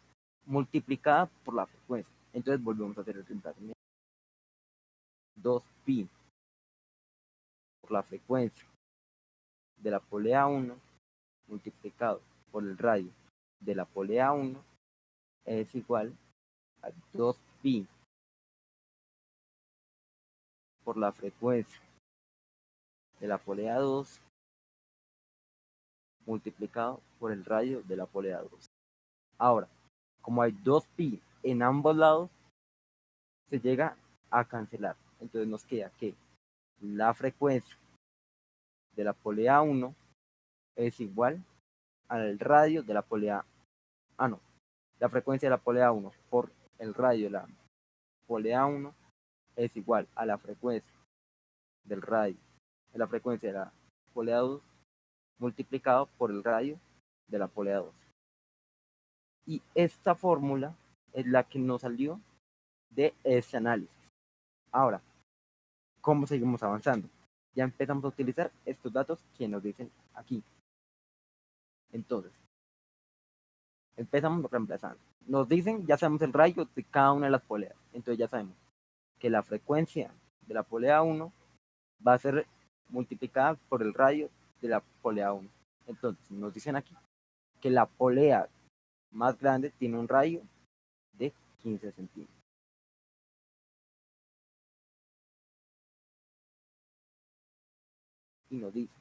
S2: multiplicada por la frecuencia. Entonces volvemos a hacer el reemplazamiento. 2pi por la frecuencia de la polea 1 multiplicado por el radio de la polea 1 es igual a 2pi por la frecuencia de la polea 2 multiplicado por el radio de la polea 2. Ahora, como hay 2pi en ambos lados, se llega a cancelar. Entonces nos queda que la frecuencia de la polea 1 es igual al radio de la polea... no. La frecuencia de la polea 1 por el radio de la polea 1 es igual a la frecuencia del radio de la frecuencia de la polea 2 multiplicado por el radio de la polea 2. Y esta fórmula es la que nos salió de este análisis. Ahora, ¿cómo seguimos avanzando? Ya empezamos a utilizar estos datos que nos dicen aquí. Entonces, empezamos reemplazando. Nos dicen, ya sabemos el radio de cada una de las poleas. Entonces ya sabemos que la frecuencia de la polea 1 va a ser multiplicada por el radio de la polea 1. Entonces, nos dicen aquí que la polea más grande tiene un radio de 15 centímetros. Y nos dice,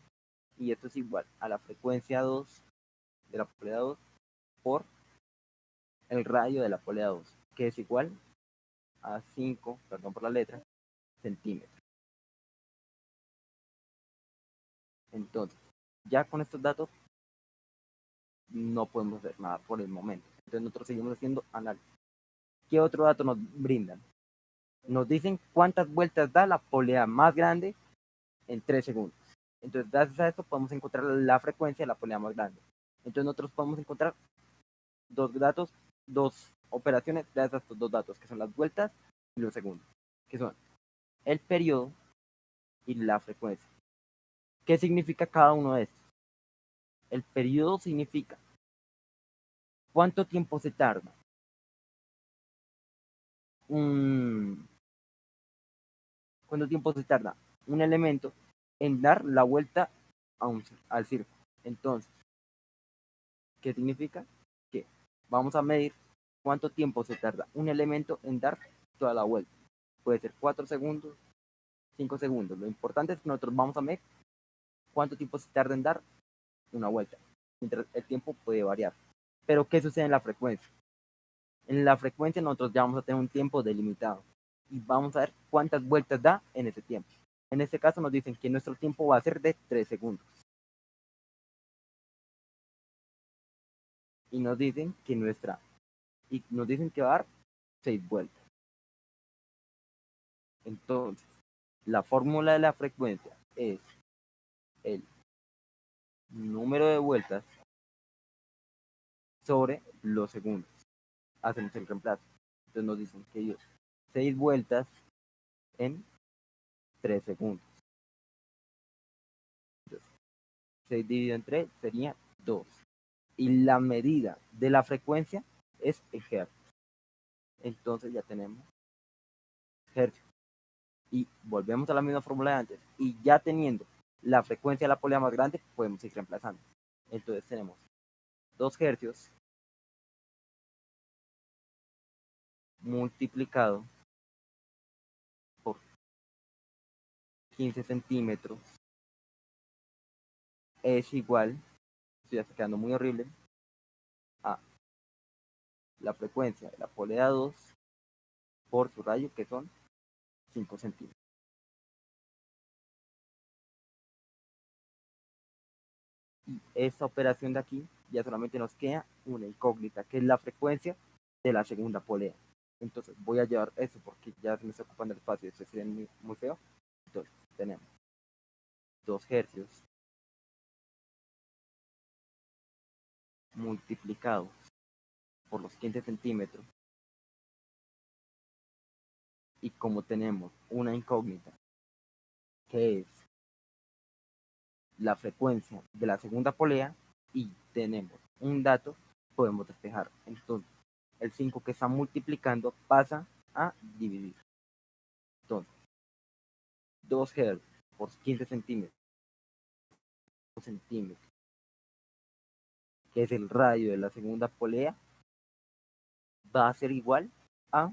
S2: y esto es igual a la frecuencia 2 de la polea 2 por el radio de la polea 2, que es igual a 5, perdón por la letra, centímetros. Entonces, ya con estos datos no podemos hacer nada por el momento. Entonces nosotros seguimos haciendo análisis. ¿Qué otro dato nos brindan? Nos dicen cuántas vueltas da la polea más grande en 3 segundos. Entonces, gracias a esto podemos encontrar la frecuencia de la polea más grande. Entonces nosotros podemos encontrar dos datos, dos operaciones gracias a estos dos datos, que son las vueltas y los segundos, que son el periodo y la frecuencia. ¿Qué significa cada uno de estos? El periodo significa cuánto tiempo se tarda cuánto tiempo se tarda un elemento en dar la vuelta al círculo. Entonces, ¿qué significa? Que vamos a medir cuánto tiempo se tarda un elemento en dar toda la vuelta. Puede ser 4 segundos, 5 segundos. Lo importante es que nosotros vamos a medir cuánto tiempo se tarda en dar una vuelta. Mientras el tiempo puede variar. Pero ¿qué sucede en la frecuencia? En la frecuencia nosotros ya vamos a tener un tiempo delimitado y vamos a ver cuántas vueltas da en ese tiempo. En este caso nos dicen que nuestro tiempo va a ser de 3 segundos. Y nos dicen que va a dar 6 vueltas. Entonces, la fórmula de la frecuencia es el número de vueltas sobre los segundos. Hacemos el reemplazo. Entonces nos dicen que dio 6 vueltas en 3 segundos. Entonces, 6 dividido en 3 sería 2. Y la medida de la frecuencia es el hertz. Entonces ya tenemos hertz. Y volvemos a la misma fórmula de antes. Y ya teniendo la frecuencia de la polea más grande, podemos ir reemplazando. Entonces tenemos 2 hercios multiplicado por 15 centímetros es igual, esto ya está quedando muy horrible, a la frecuencia de la polea 2 por su radio, que son 5 centímetros. Y esta operación de aquí ya solamente nos queda una incógnita, que es la frecuencia de la segunda polea. Entonces voy a llevar eso porque ya se me está ocupando el espacio y esto sería muy, muy feo. Entonces tenemos 2 hercios multiplicados por los 15 centímetros, y como tenemos una incógnita que es la frecuencia de la segunda polea y tenemos un dato, podemos despejar. Entonces el 5 que está multiplicando pasa a dividir. Entonces 2 Hz por 15 centímetros, que es el radio de la segunda polea, va a ser igual a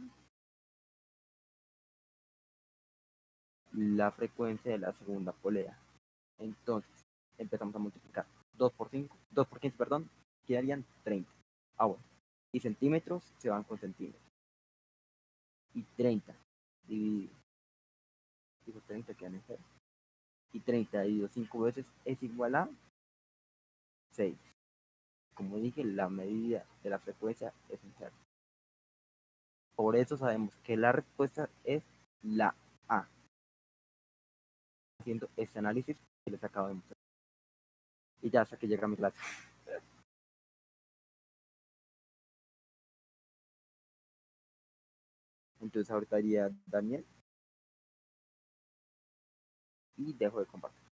S2: la frecuencia de la segunda polea. Entonces empezamos a multiplicar 2 por 5, 2 por 15, perdón, quedarían 30. Bueno, y centímetros se van con centímetros. Y 30 dividido, digo 30 quedan en 0. Y 30 dividido 5 veces es igual a 6. Como dije, la medida de la frecuencia es en hertz. Por eso sabemos que la respuesta es la A. Haciendo este análisis que les acabo de mostrar. Y ya hasta que llega mi clase. Entonces ahorita iría Daniel y dejo de compartir.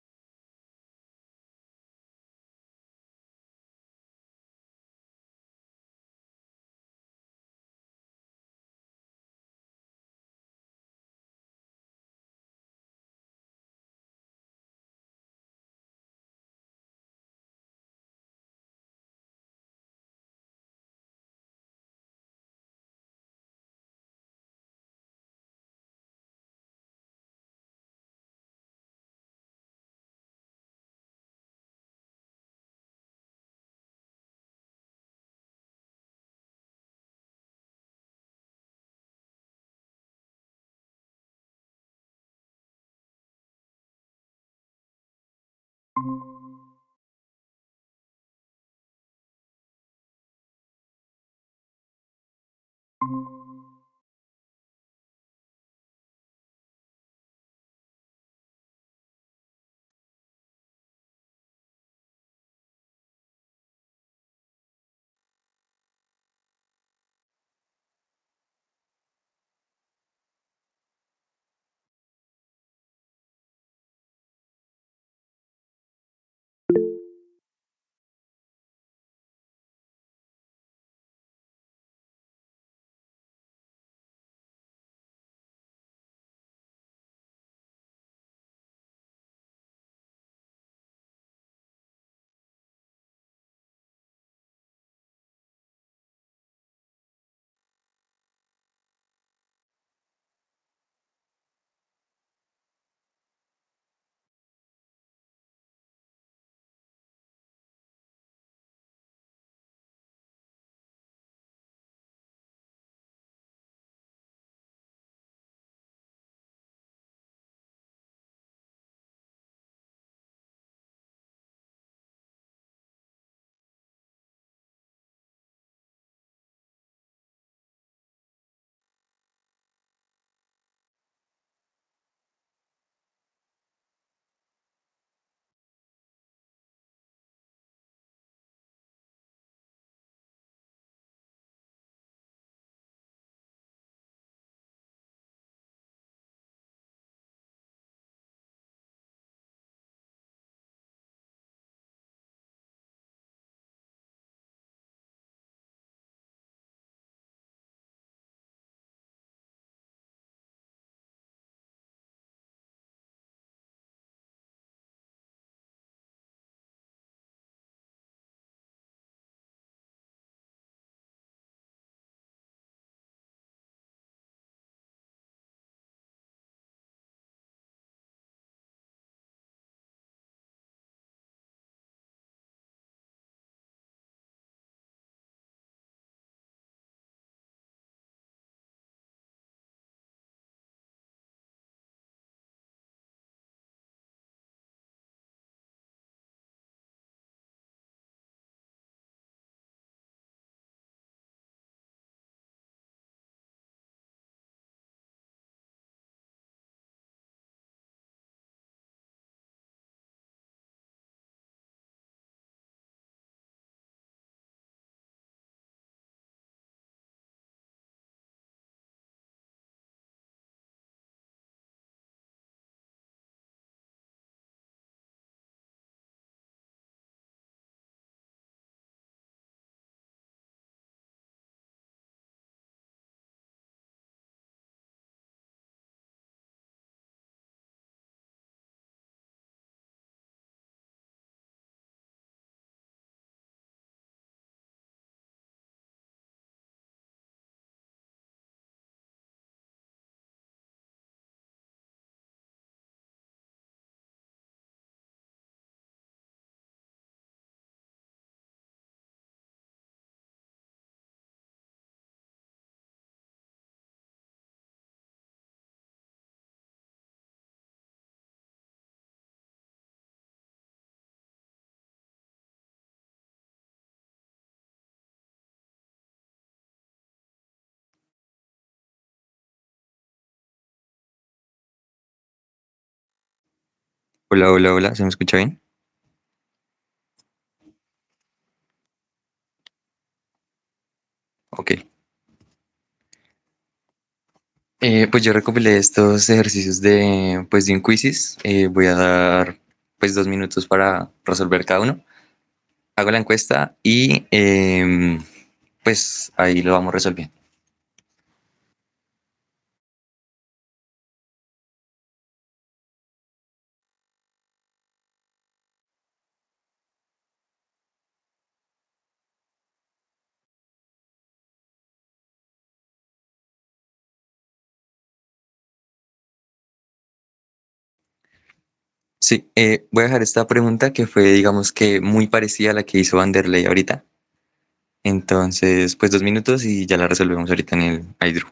S3: Hola, hola, hola, ¿se me escucha bien? Ok. Pues yo recopilé estos ejercicios de un quizzes. Voy a dar pues 2 minutos para resolver cada uno. Hago la encuesta y pues ahí lo vamos resolviendo. Sí, voy a dejar esta pregunta que fue, digamos que muy parecida a la que hizo Vanderlei ahorita. Entonces, pues 2 minutos y ya la resolvemos ahorita en el iDrew.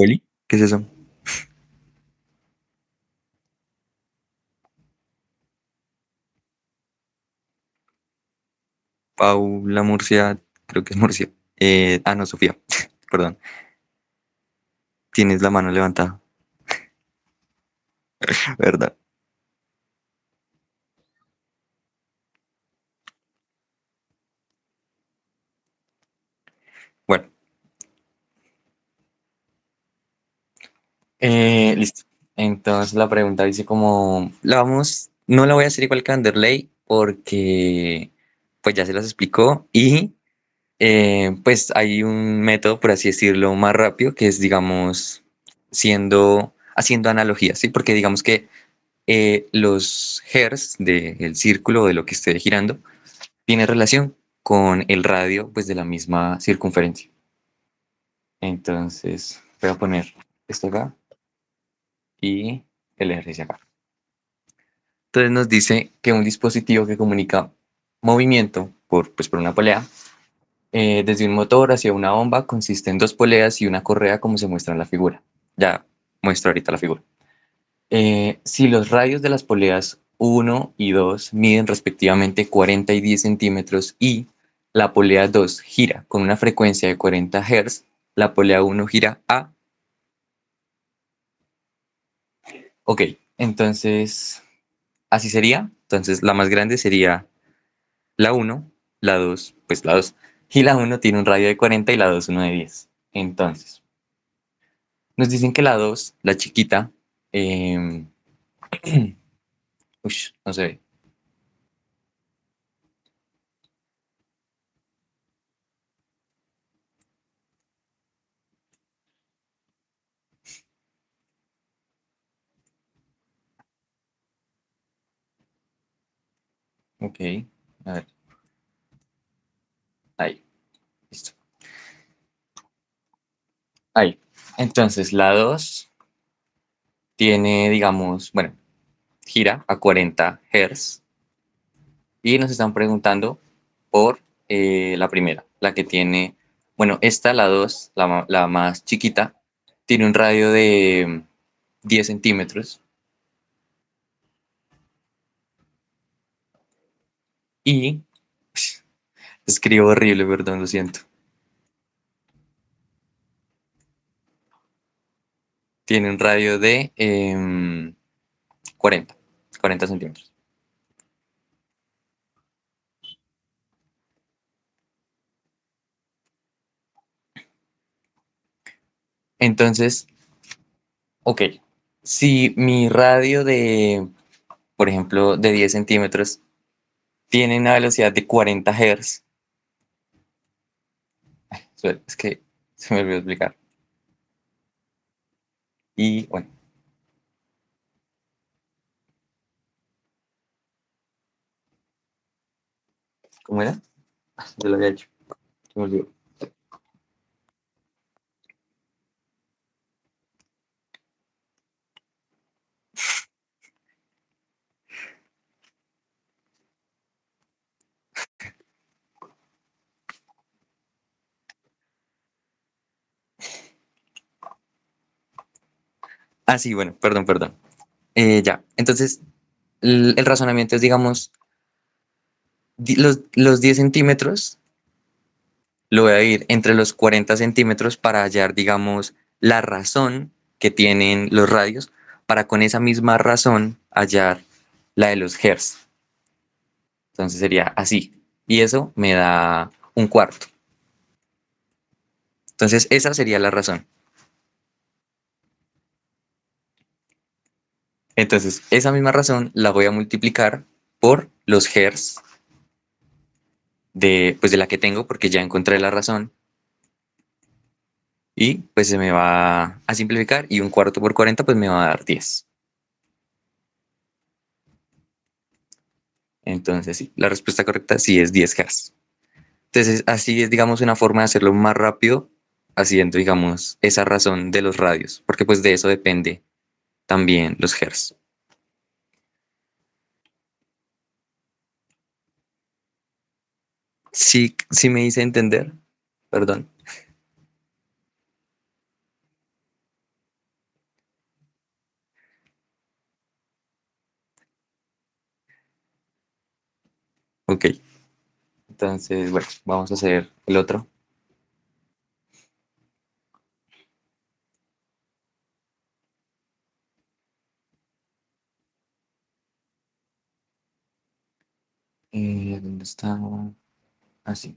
S3: ¿Poli? ¿Qué es eso? Paula Murcia, creo que es Murcia. No, Sofía, perdón. Tienes la mano levantada, ¿verdad? Bueno, listo. Entonces la pregunta dice como, no la voy a hacer igual que Anderley porque pues ya se las explicó y pues hay un método, por así decirlo, más rápido que es, digamos, haciendo analogías, ¿sí? Porque digamos que los hertz del círculo de lo que esté girando tiene relación con el radio, pues de la misma circunferencia. Entonces voy a poner esto acá y el ejercicio acá. Entonces nos dice que un dispositivo que comunica movimiento por una polea desde un motor hacia una bomba consiste en dos poleas y una correa como se muestra en la figura. Ya muestro ahorita la figura. Si los radios de las poleas uno y 2 miden respectivamente 40 y 10 centímetros y la polea 2 gira con una frecuencia de 40 Hz, la polea uno gira a... Ok, entonces así sería. Entonces la más grande sería la uno, la 2, pues la 2. Y la uno tiene un radio de 40 y la 2 uno de 10. Entonces, nos dicen que la 2, la chiquita, em, no se ve. Ok, a ver, ahí, listo. Ahí. Entonces, la 2 tiene, digamos, bueno, gira a 40 Hz y nos están preguntando por la primera, la que tiene, bueno, esta, la 2, la más chiquita, tiene un radio de 10 centímetros y escribo horrible, perdón, lo siento. Tiene un radio de 40, 40 centímetros. Entonces, ok, si mi radio de, por ejemplo, de 10 centímetros tiene una velocidad de 40 Hz, es que se me olvidó explicar. Y bueno, ¿cómo era? Yo lo había hecho, se me olvidó. Ah, sí, bueno, perdón, perdón. Ya, entonces el razonamiento es, digamos, los 10 centímetros lo voy a ir entre los 40 centímetros para hallar, digamos, la razón que tienen los radios, para con esa misma razón hallar la de los hertz. Entonces sería así. Y eso me da un cuarto. Entonces esa sería la razón. Entonces esa misma razón la voy a multiplicar por los hertz pues de la que tengo, porque ya encontré la razón. Y pues se me va a simplificar y un cuarto por 40 pues me va a dar 10. Entonces sí, la respuesta correcta sí es 10 Hz. Entonces así es, digamos, una forma de hacerlo más rápido, haciendo, digamos, esa razón de los radios, porque pues de eso depende también los Hz. Sí, sí me hice entender, perdón. Ok. Entonces, bueno, vamos a hacer el otro. ¿Dónde está? Así.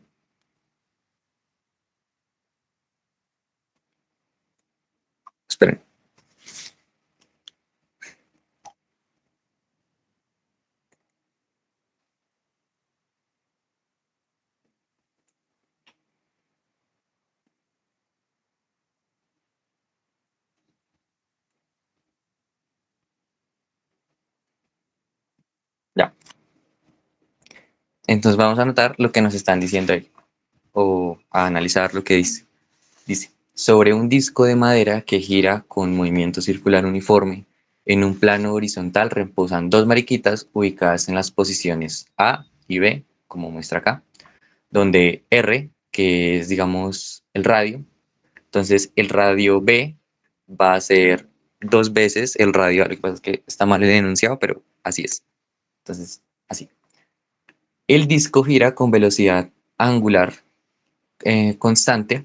S3: Esperen. Ya. Entonces vamos a anotar lo que nos están diciendo ahí. O a analizar lo que dice. Dice, sobre un disco de madera que gira con movimiento circular uniforme, en un plano horizontal reposan dos mariquitas ubicadas en las posiciones A y B, como muestra acá, donde R, que es, digamos, el radio, entonces el radio B va a ser dos veces el radio A, lo que pasa es que está mal enunciado, pero así es. Entonces, así. El disco gira con velocidad angular constante.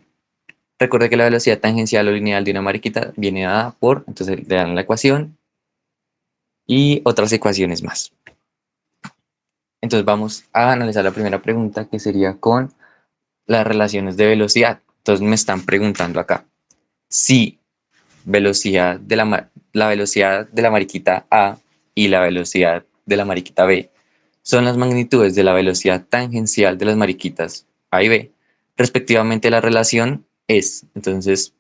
S3: Recuerde que la velocidad tangencial o lineal de una mariquita viene dada por, entonces le dan la ecuación y otras ecuaciones más. Entonces vamos a analizar la primera pregunta que sería con las relaciones de velocidad. Entonces me están preguntando acá si la velocidad de la mariquita A y la velocidad de la mariquita B son las magnitudes de la velocidad tangencial de las mariquitas A y B. Respectivamente la relación es, entonces,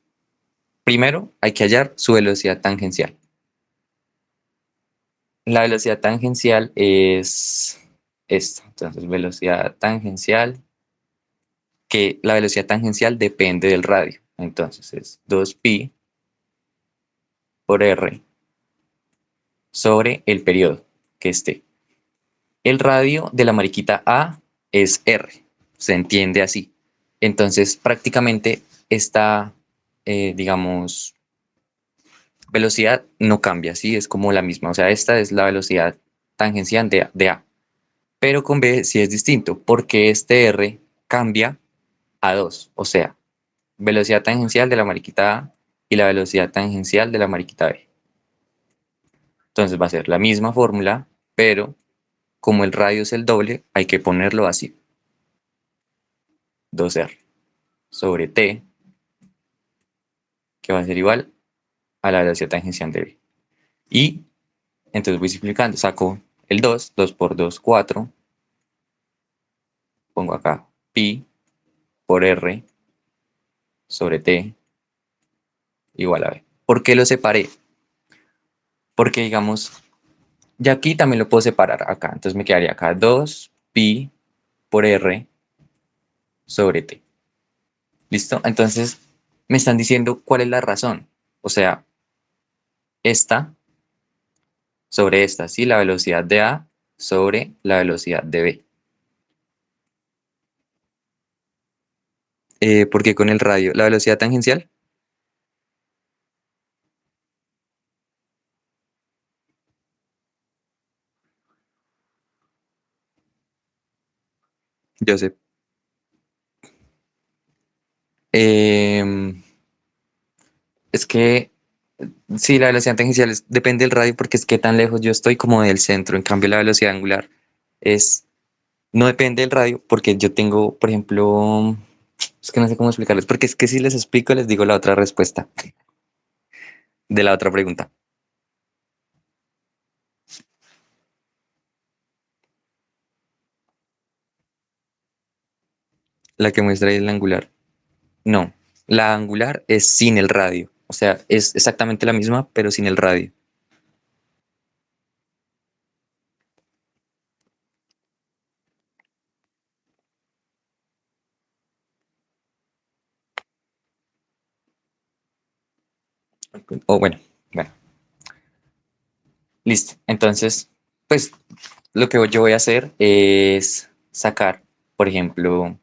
S3: primero hay que hallar su velocidad tangencial. La velocidad tangencial es esta. Entonces, velocidad tangencial, que la velocidad tangencial depende del radio. Entonces, es 2pi por r sobre el periodo que esté. El radio de la mariquita A es r. Se entiende así. Entonces, prácticamente esta, digamos, velocidad no cambia, ¿sí? Es como la misma. O sea, esta es la velocidad tangencial de A. Pero con B sí es distinto, porque este R cambia a 2, o sea, velocidad tangencial de la mariquita A y la velocidad tangencial de la mariquita B. Entonces va a ser la misma fórmula, pero como el radio es el doble, hay que ponerlo así. 2R sobre T, que va a ser igual a la velocidad tangencial de B. Y entonces voy simplificando, saco el 2, 2 por 2, 4, pongo acá pi por R sobre T igual a B. ¿Por qué lo separé? Porque digamos, ya aquí también lo puedo separar acá. Entonces me quedaría acá 2pi por R sobre T. ¿Listo? Entonces me están diciendo cuál es la razón. O sea, esta sobre esta, ¿sí? La velocidad de A sobre la velocidad de B. Porque con el radio, la velocidad tangencial, yo sé. Em, es que sí, la velocidad tangencial depende del radio porque es que tan lejos yo estoy como del centro. En cambio, la velocidad angular es no depende del radio porque yo tengo, por ejemplo, es que no sé cómo explicarles, porque es que si les explico les digo la otra respuesta de la otra pregunta, la que muestra ahí el angular. No, la angular es sin el radio, o sea, es exactamente la misma, pero sin el radio. O bueno, bueno, listo. Entonces, pues lo que yo voy a hacer es sacar, por ejemplo,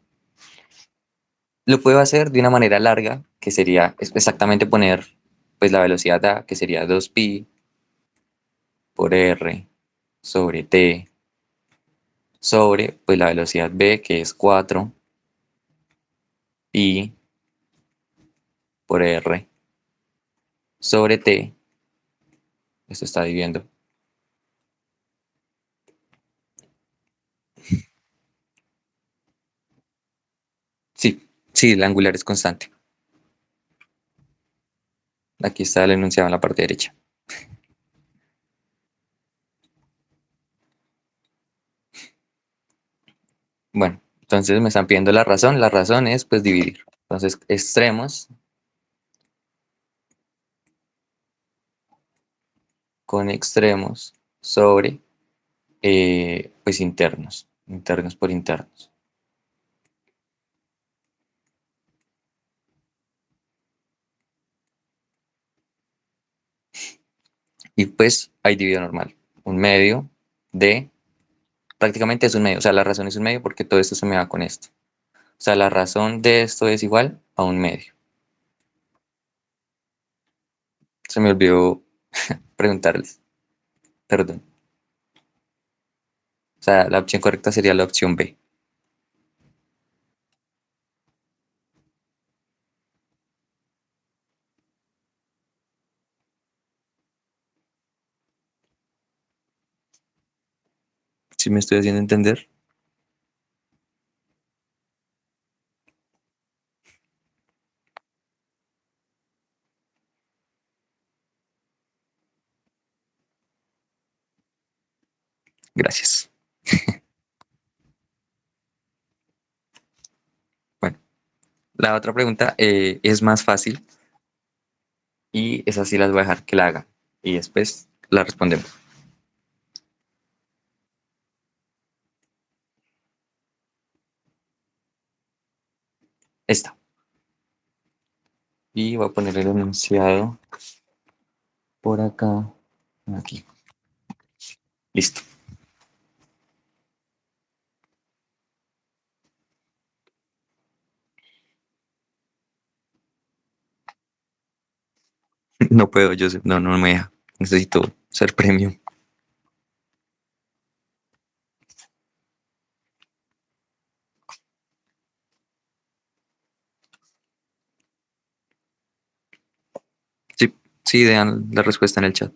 S3: lo puedo hacer de una manera larga, que sería exactamente poner pues la velocidad A, que sería 2pi por R sobre T sobre pues la velocidad v, que es 4 i por r sobre t. Esto está dividiendo. Sí, sí, la angular es constante. Aquí está el enunciado en la parte derecha. Bueno, entonces me están pidiendo la razón. La razón es pues dividir. Entonces, extremos con extremos sobre pues internos. Internos por internos. Y pues hay dividido normal. Un medio de, prácticamente es un medio. O sea, la razón es un medio porque todo esto se me va con esto. O sea, la razón de esto es igual a un medio. Se me olvidó preguntarles. Perdón. O sea, la opción correcta sería la opción B. ¿Sí me estoy haciendo entender? Gracias. Bueno, la otra pregunta es más fácil y esas sí las voy a dejar que la haga y después la respondemos. Esta. Y voy a poner el enunciado por acá. Aquí. Listo. No puedo, yo no, no me deja. Necesito ser premium. Sí, sí, dejan la respuesta en el chat.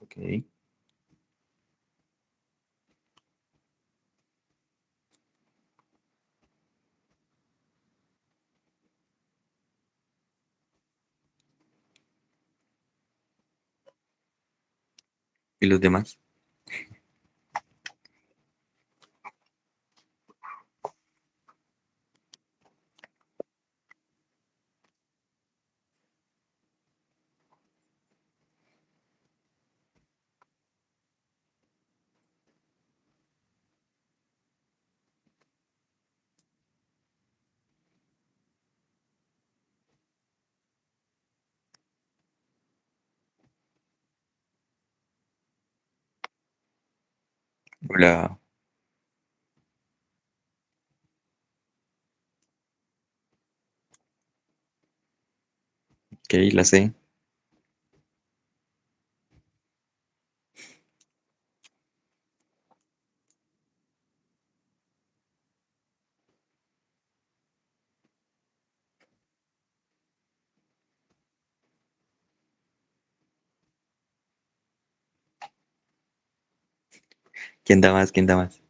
S3: Ok. ¿Y los demás? Hola. Ok, la sé. ¿Quién da más? ¿Quién da más?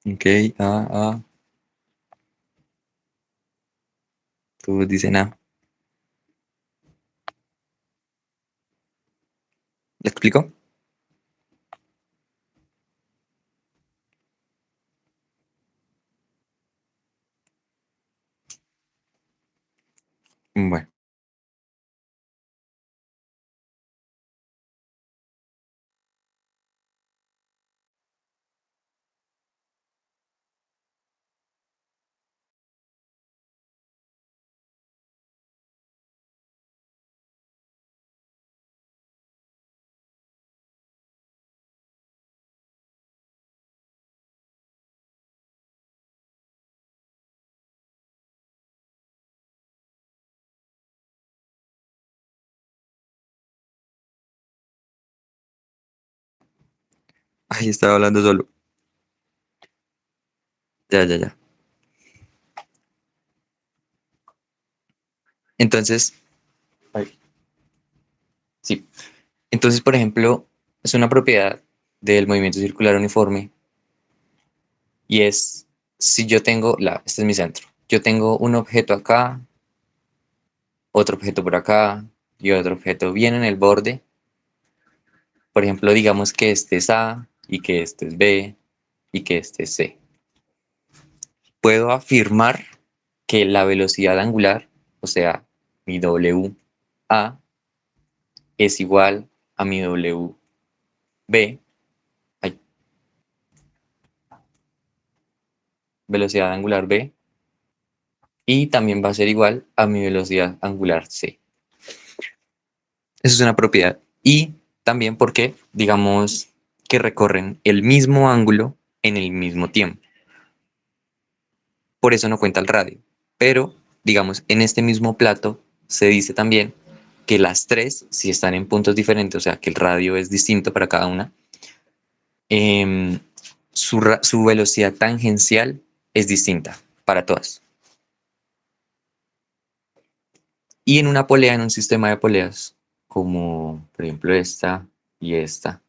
S3: Ok, todos dicen A. ¿Le explico? Ahí estaba hablando solo. Ya, ya, ya. Entonces, ay, sí. Entonces, por ejemplo, es una propiedad del movimiento circular uniforme y es si yo tengo este es mi centro. Yo tengo un objeto acá, otro objeto por acá y otro objeto bien en el borde. Por ejemplo, digamos que este es A y que este es B y que este es C. Puedo afirmar que la velocidad angular, o sea, mi W A, es igual a mi W B, ay, velocidad angular B, y también va a ser igual a mi velocidad angular C. Eso es una propiedad. Y también porque, digamos, que recorren el mismo ángulo en el mismo tiempo. Por eso no cuenta el radio. Pero, digamos, en este mismo plato se dice también que las tres, si están en puntos diferentes, o sea, que el radio es distinto para cada una, em, su velocidad tangencial es distinta para todas. Y en una polea, en un sistema de poleas, como por ejemplo esta y esta,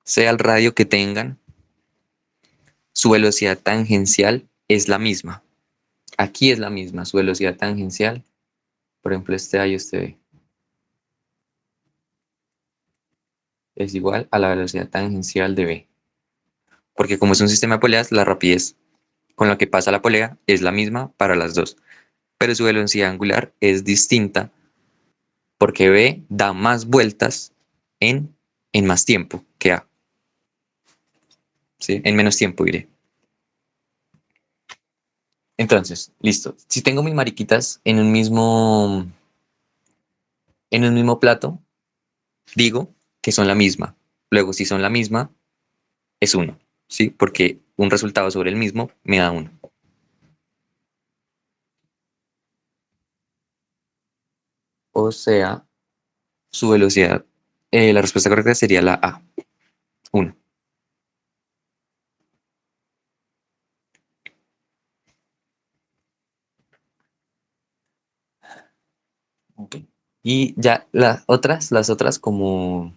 S3: sea el radio que tengan, su velocidad tangencial es la misma. Aquí es la misma, su velocidad tangencial, por ejemplo este A y este B, es igual a la velocidad tangencial de B. Porque como es un sistema de poleas, la rapidez con la que pasa la polea es la misma para las dos. Pero su velocidad angular es distinta porque B da más vueltas en, en más tiempo que A. ¿Sí? En menos tiempo, diré. Entonces, listo. Si tengo mis mariquitas en un mismo plato, digo que son la misma. Luego, si son la misma, es uno, ¿sí? Porque un resultado sobre el mismo me da uno. O sea, su velocidad, la respuesta correcta sería la A, uno. Ok. Y ya las otras como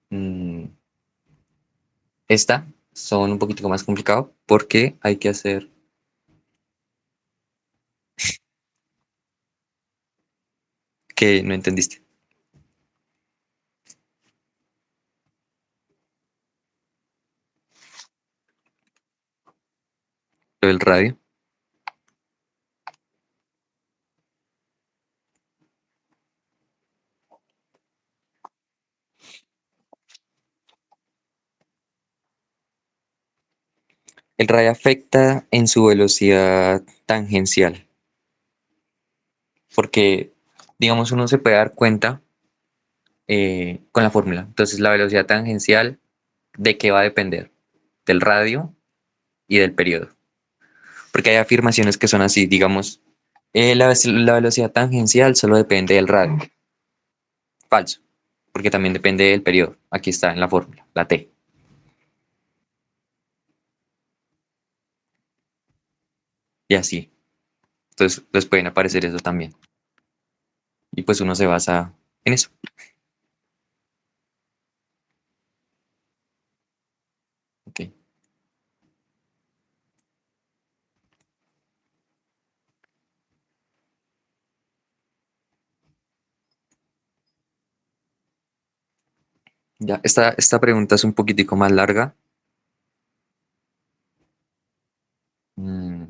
S3: mm, esta, son un poquito más complicado porque hay que hacer que no entendiste lo del radio. El radio afecta en su velocidad tangencial, porque, digamos, uno se puede dar cuenta con la fórmula. Entonces, la velocidad tangencial, ¿de qué va a depender? Del radio y del periodo. Porque hay afirmaciones que son así, digamos, la velocidad tangencial solo depende del radio. Falso, porque también depende del periodo. Aquí está en la fórmula, la T. Y así. Entonces, les pueden aparecer eso también. Y pues uno se basa en eso. Ok. Ya, esta pregunta es un poquitico más larga. Mm,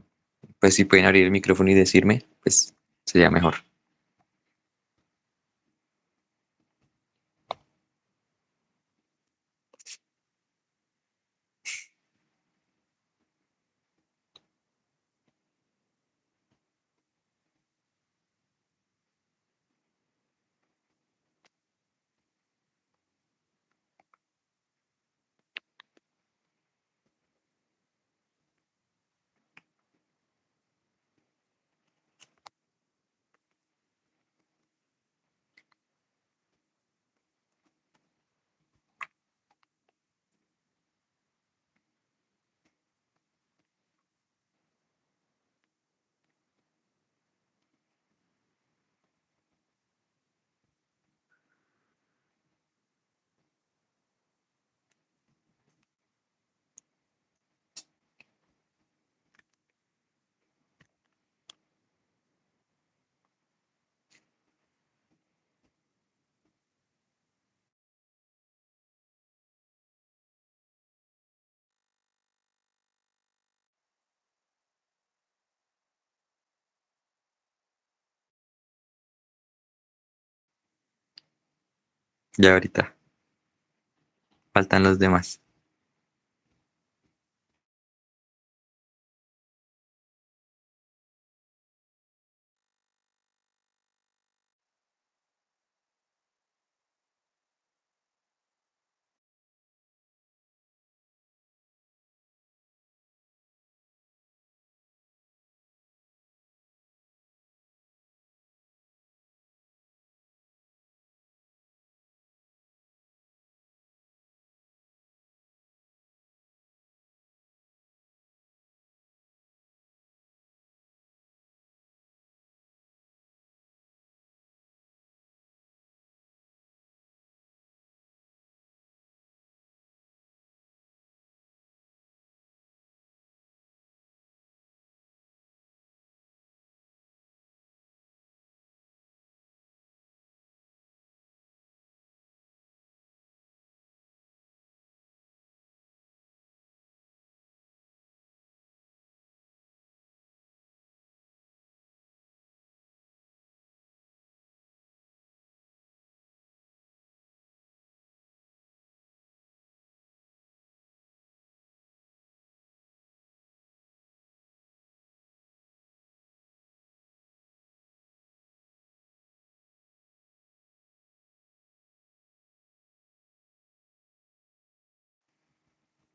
S3: pues si pueden abrir el micrófono y decirme, pues sería mejor. Ya ahorita. Faltan los demás.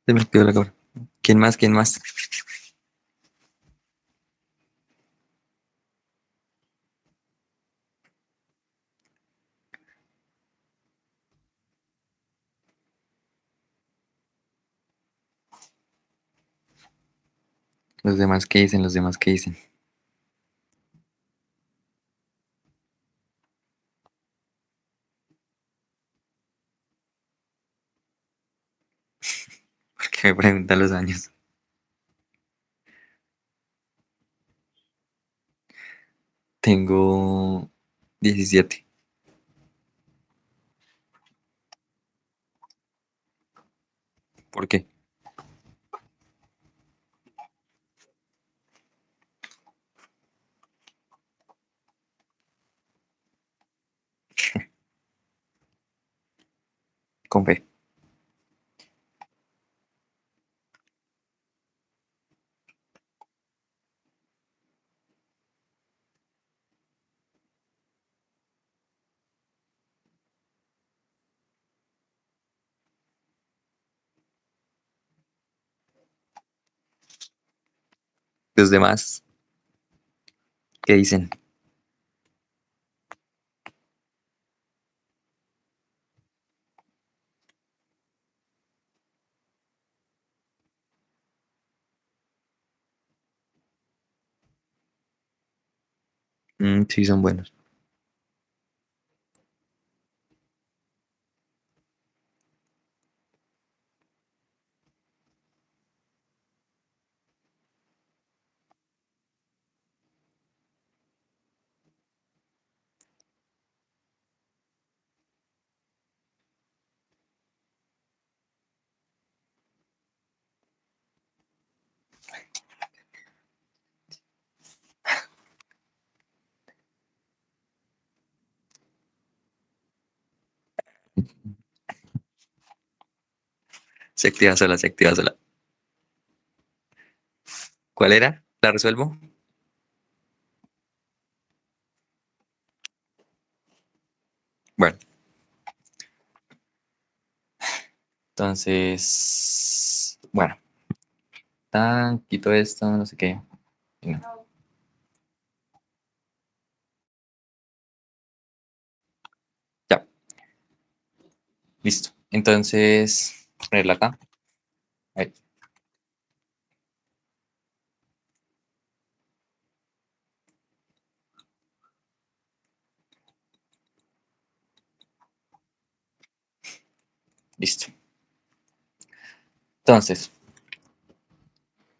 S3: Se me quedó la cámara. ¿Quién más? ¿Quién más? Los demás qué dicen, los demás qué dicen. Porque me preguntan los años. Tengo 17. ¿Por qué? Con fe. Los demás, ¿qué dicen? Sí, son buenos. Se activa sola, se activa sola. ¿Cuál era? ¿La resuelvo? Bueno, entonces, bueno, quito esto, no sé qué. Y no. Ya, listo. Entonces, ponerla acá. Ahí, listo. Entonces,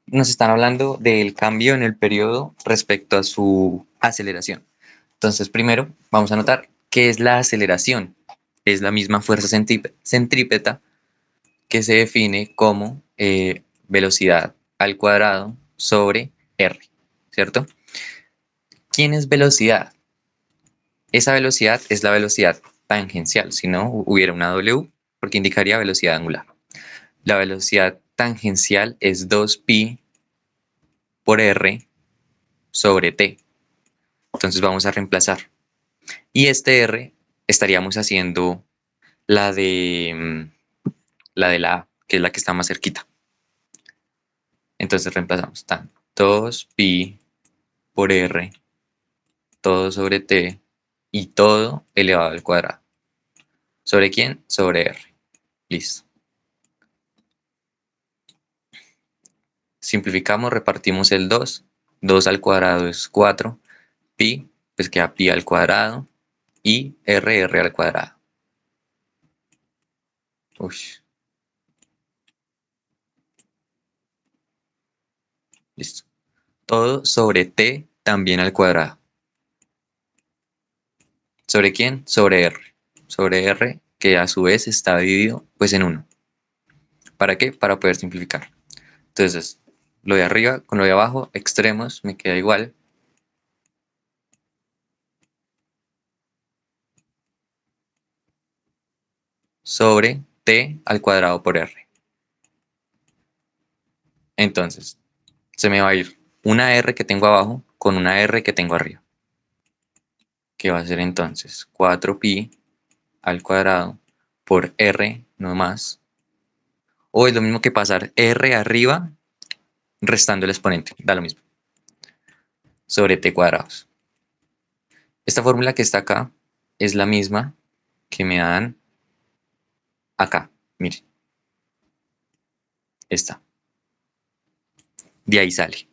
S3: nos están hablando del cambio en el periodo respecto a su aceleración. Entonces, primero vamos a notar qué es la aceleración. Es la misma fuerza centrípeta que se define como velocidad al cuadrado sobre r, ¿cierto? ¿Quién es velocidad? Esa velocidad es la velocidad tangencial, si no hubiera una W, porque indicaría velocidad angular. La velocidad tangencial es 2pi por r sobre t. Entonces vamos a reemplazar. Y este r estaríamos haciendo la de la A, que es la que está más cerquita. Entonces reemplazamos tan 2pi por r todo sobre t y todo elevado al cuadrado. ¿Sobre quién? Sobre r. Listo. Simplificamos, repartimos el 2. 2 al cuadrado es 4. Pi, pues queda pi al cuadrado. Y r al cuadrado. Uy. Listo. Todo sobre t también al cuadrado. ¿Sobre quién? Sobre r. Sobre r, que a su vez está dividido pues en 1. ¿Para qué? Para poder simplificar. Entonces, lo de arriba con lo de abajo, extremos, me queda igual. Sobre t al cuadrado por r. Entonces, se me va a ir una r que tengo abajo con una r que tengo arriba. Que va a ser entonces 4pi al cuadrado por r no más. O es lo mismo que pasar r arriba restando el exponente. Da lo mismo. Sobre t cuadrados. Esta fórmula que está acá es la misma que me dan acá. Mire. Esta. De ahí sale.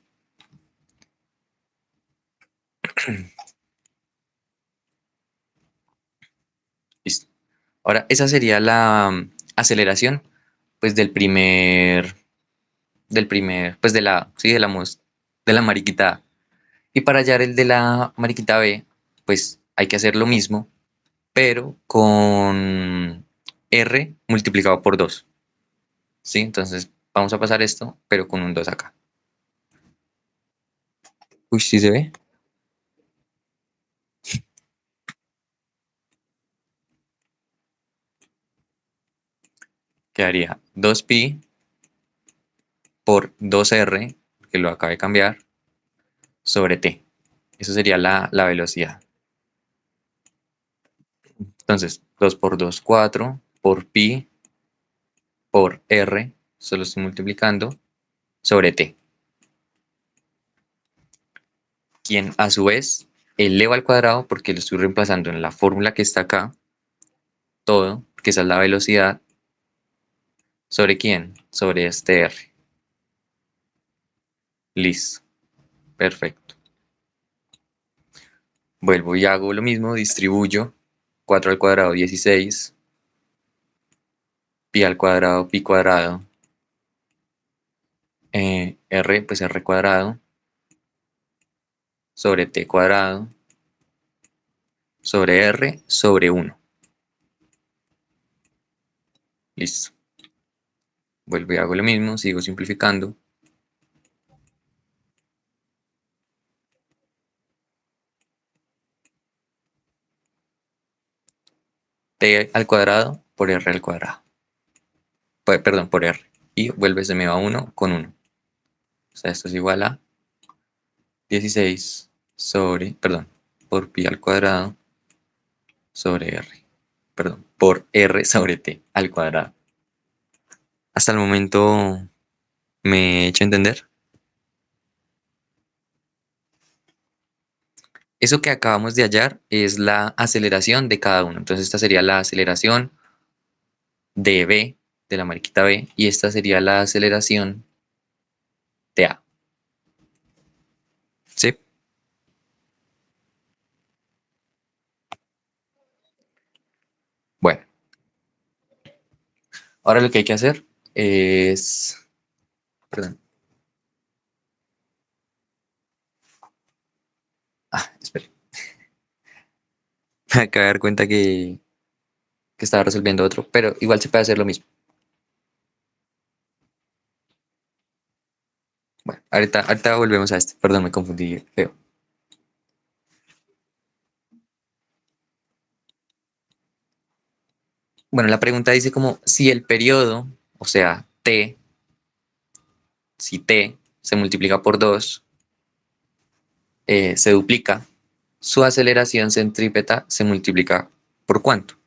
S3: Listo. Ahora, esa sería la aceleración, pues pues sí, de la mariquita A. Y para hallar el de la mariquita B, pues hay que hacer lo mismo, pero con R multiplicado por 2. ¿Sí? Entonces, vamos a pasar esto, pero con un 2 acá. Uy, ¿sí se ve? Quedaría 2pi por 2r, que lo acabo de cambiar, sobre t. Eso sería la velocidad. Entonces, 2 por 2, 4, por pi, por r, solo estoy multiplicando, sobre t. Quien a su vez eleva al cuadrado, porque lo estoy reemplazando en la fórmula que está acá, todo, que esa es la velocidad, ¿sobre quién? Sobre este r. Listo, perfecto. Vuelvo y hago lo mismo, distribuyo 4 al cuadrado 16, pi cuadrado, r, pues r cuadrado, sobre t cuadrado, sobre r, sobre 1. Listo. Vuelvo y hago lo mismo, sigo simplificando. T al cuadrado por r al cuadrado. Perdón, por r. Y vuelve, se me va 1 con 1. O sea, esto es igual a 16 por pi al cuadrado sobre r. Perdón, por r sobre t al cuadrado. Hasta el momento me he hecho entender. Eso que acabamos de hallar es la aceleración de cada uno. Entonces esta sería la aceleración de B, de la mariquita B, y esta sería la aceleración de A. ¿Sí? Bueno, ahora lo que hay que hacer es... Perdón. Espera. Me acabo de dar cuenta que estaba resolviendo otro, pero igual se puede hacer lo mismo. Bueno, ahorita volvemos a este. Perdón, me confundí feo. Bueno, la pregunta dice como si el periodo, o sea, t, si t se multiplica por 2, se duplica, su aceleración centrípeta se multiplica por cuánto.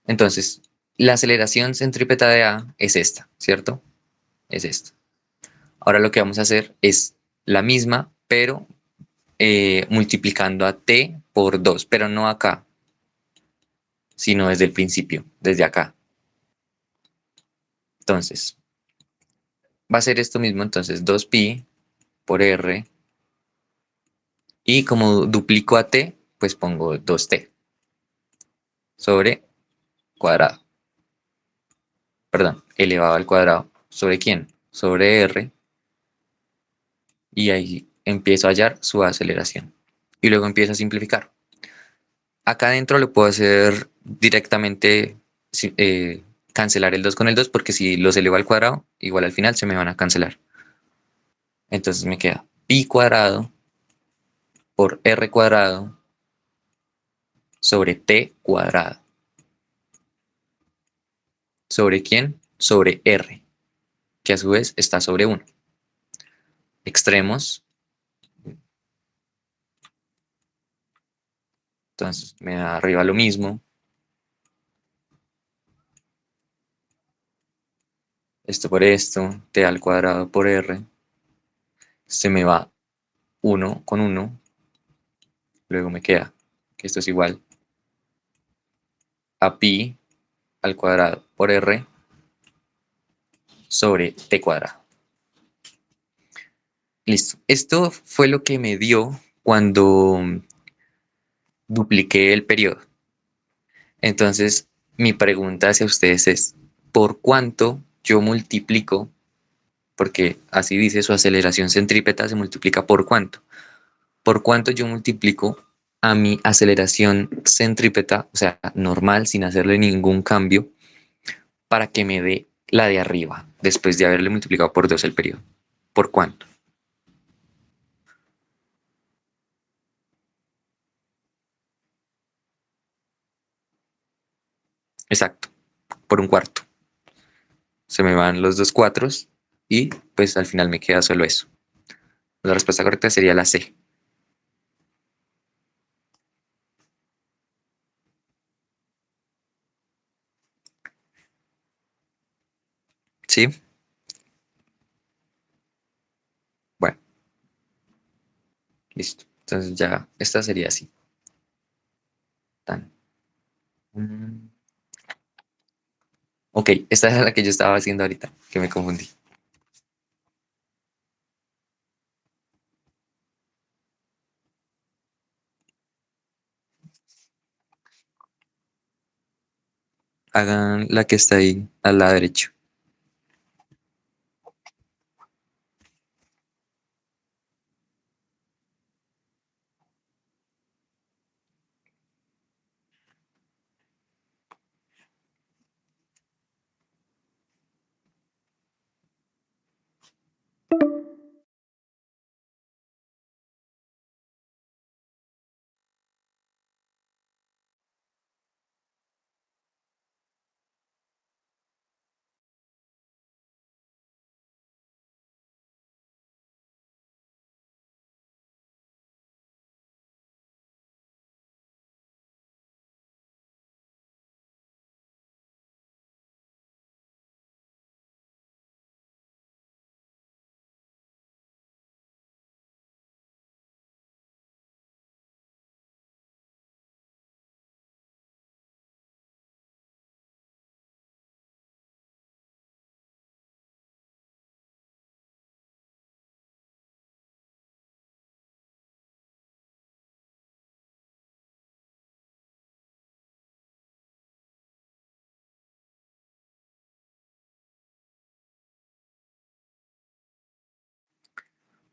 S3: Entonces, la aceleración centrípeta de A es esta, ¿cierto? Es esta. Ahora lo que vamos a hacer es la misma, pero multiplicando a t por 2, pero no acá, sino desde el principio, desde acá. Entonces, va a ser esto mismo, entonces 2pi por r, y como duplico a t, pues pongo 2t sobre cuadrado, perdón, elevado al cuadrado, ¿sobre quién? Sobre r, y ahí empiezo a hallar su aceleración. Y luego empiezo a simplificar. Acá adentro lo puedo hacer directamente, cancelar el 2 con el 2, porque si los elevo al cuadrado, igual al final se me van a cancelar. Entonces me queda pi cuadrado por r cuadrado sobre t cuadrado. ¿Sobre quién? Sobre r, que a su vez está sobre 1. Extremos. Entonces me da arriba lo mismo. Esto por esto, t al cuadrado por r. Se me va 1 con 1. Luego me queda que esto es igual a pi al cuadrado por r sobre t cuadrado. Listo. Esto fue lo que me dio cuando dupliqué el periodo. Entonces, mi pregunta hacia ustedes es, ¿por cuánto yo multiplico? Porque así dice, su aceleración centrípeta se multiplica por cuánto. ¿Por cuánto yo multiplico a mi aceleración centrípeta, o sea, normal, sin hacerle ningún cambio, para que me dé la de arriba, después de haberle multiplicado por 2 el periodo? ¿Por cuánto? Exacto, por un cuarto. Se me van los dos cuatros y pues al final me queda solo eso. La respuesta correcta sería la C. ¿Sí? Bueno, listo. Entonces ya, esta sería así. Tan. Mm. Ok, esta es la que yo estaba haciendo ahorita, que me confundí. Hagan la que está ahí al lado derecho.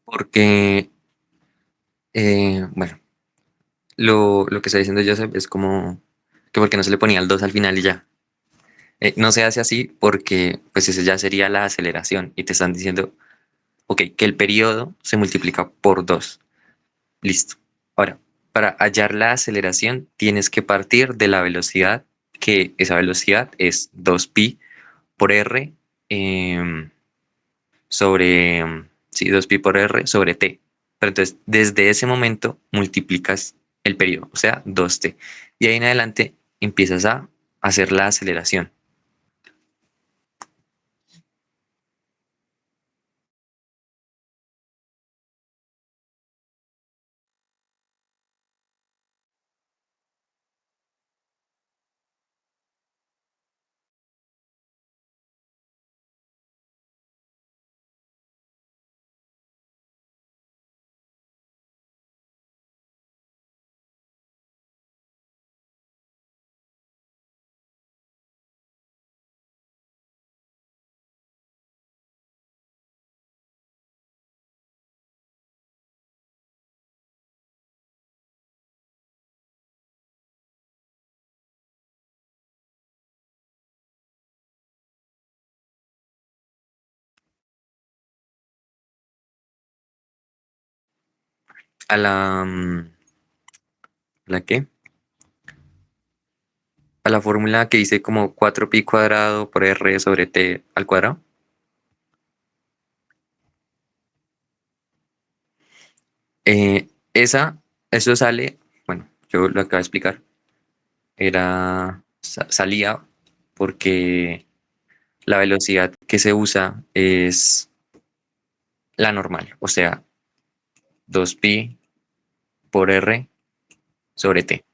S3: Porque, bueno, lo que está diciendo Joseph es como que porque no se le ponía el 2 al final y ya. No se hace así porque pues ese ya sería la aceleración y te están diciendo, ok, que el periodo se multiplica por 2. Listo. Ahora, para hallar la aceleración tienes que partir de la velocidad que esa velocidad es 2pi por r sobre, sí, 2pi por r sobre t. Pero entonces, desde ese momento multiplicas el periodo, o sea, 2t. Y ahí en adelante empiezas a hacer la aceleración. A la, ¿la qué? A la fórmula que dice como 4pi cuadrado por r sobre t al cuadrado. Eso sale, bueno, yo lo acabo de explicar, salía porque la velocidad que se usa es la normal, o sea, 2pi por r sobre t.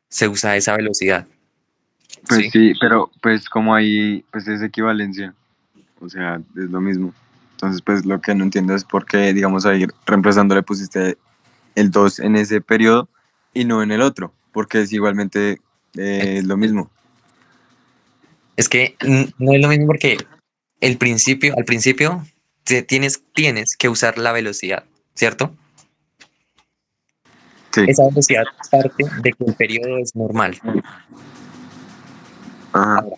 S3: Se usa esa velocidad,
S4: Pues
S3: ¿sí?
S4: sí, pero pues como ahí pues es equivalencia, o sea, es lo mismo. Entonces pues lo que no entiendo es por qué, digamos, ahí reemplazando le pusiste el 2 en ese periodo y no en el otro, porque es igualmente lo mismo.
S3: Es que no es lo mismo porque al principio tienes que usar la velocidad, ¿cierto?
S4: Sí,
S3: Esa velocidad parte de que el periodo es normal.
S4: ajá,
S3: Ahora,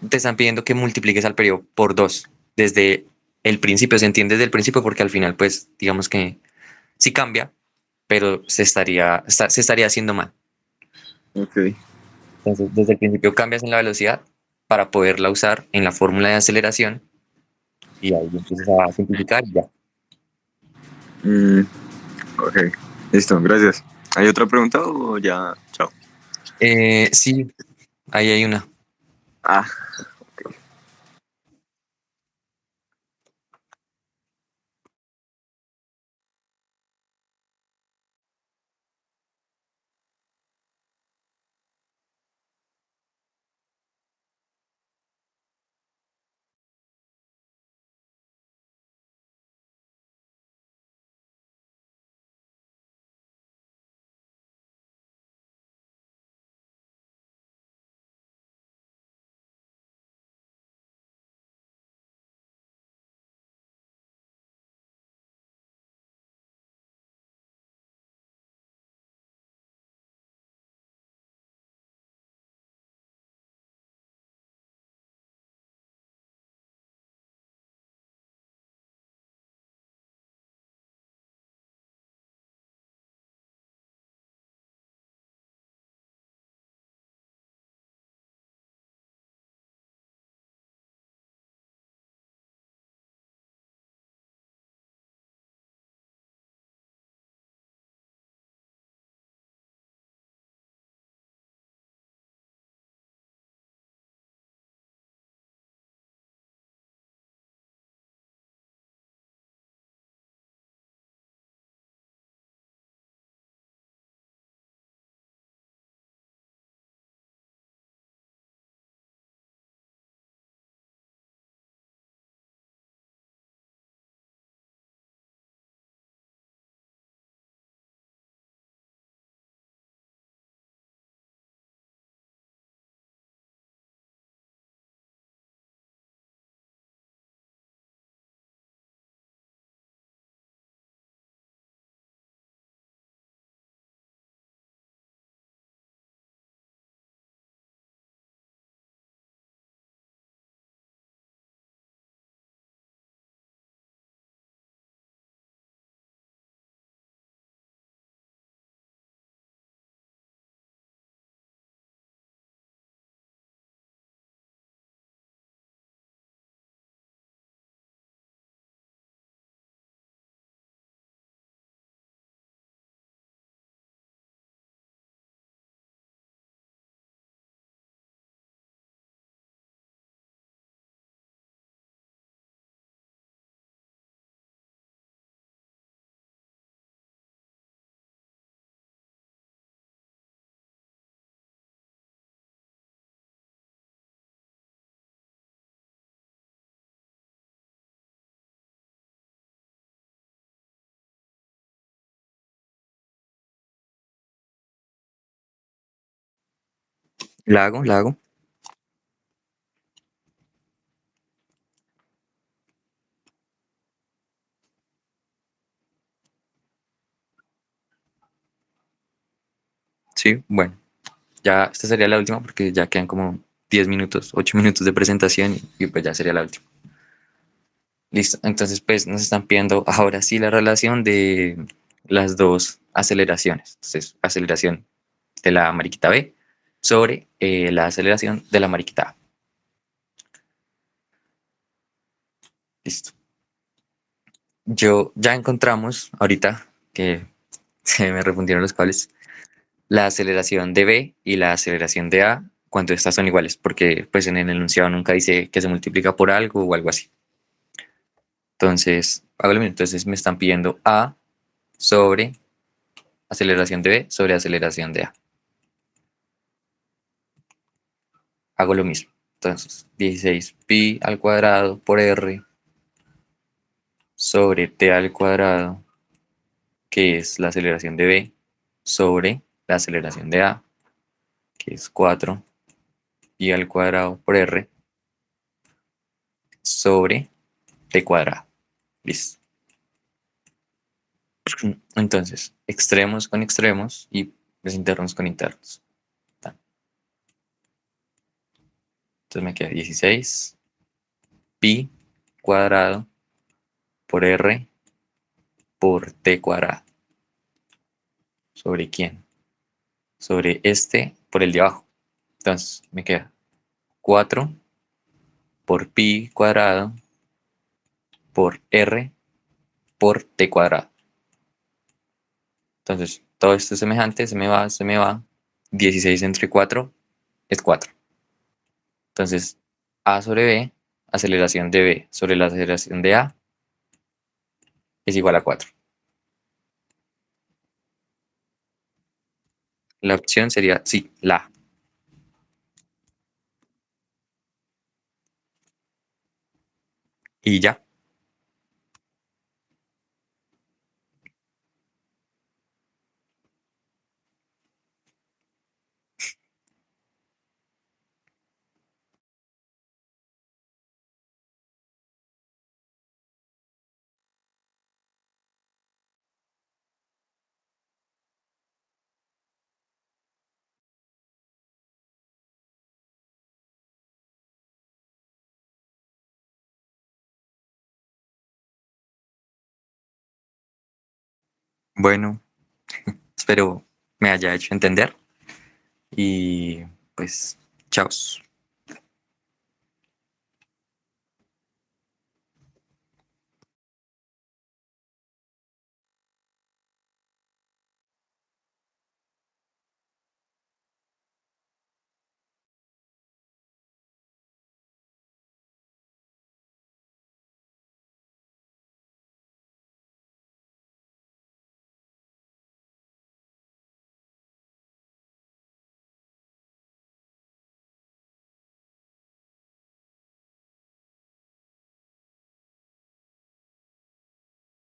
S3: te están pidiendo que multipliques al periodo por 2 desde el principio, se entiende desde el principio porque al final, pues, digamos que sí cambia, pero se estaría haciendo mal.
S4: ok.
S3: Entonces, desde el principio cambias en la velocidad para poderla usar en la fórmula de aceleración y ahí empiezas a simplificar y ya.
S4: Mm, ok, listo, gracias. ¿Hay otra pregunta o ya? Chao.
S3: Sí, ahí hay una.
S4: Ah,
S3: La hago. Sí, bueno, ya esta sería la última porque ya quedan como 10 minutos, 8 minutos de presentación y pues ya sería la última. Listo, entonces pues nos están pidiendo ahora sí la relación de las dos aceleraciones. Entonces, aceleración de la mariquita B sobre la aceleración de la mariquita A. Listo. Yo ya encontramos ahorita que se me refundieron los cables, la aceleración de B y la aceleración de A cuando estas son iguales, porque pues en el enunciado nunca dice que se multiplica por algo o algo así. Entonces, hago lo mismo. Entonces me están pidiendo A sobre aceleración de B sobre aceleración de A. Hago lo mismo. Entonces, 16 pi al cuadrado por R sobre t al cuadrado, que es la aceleración de B, sobre la aceleración de A, que es 4 pi al cuadrado por R, sobre t cuadrado. Listo. Entonces, extremos con extremos y los internos con internos. Entonces me queda 16 pi cuadrado por R por t cuadrado. ¿Sobre quién? Sobre este por el de abajo. Entonces me queda 4 por pi cuadrado por R por t cuadrado. Entonces todo esto es semejante, se me va, se me va. 16 entre 4 es 4. Entonces A sobre B, aceleración de B sobre la aceleración de A es igual a 4. La opción sería, sí, la A. Y ya. Bueno, espero me haya hecho entender y pues, chao.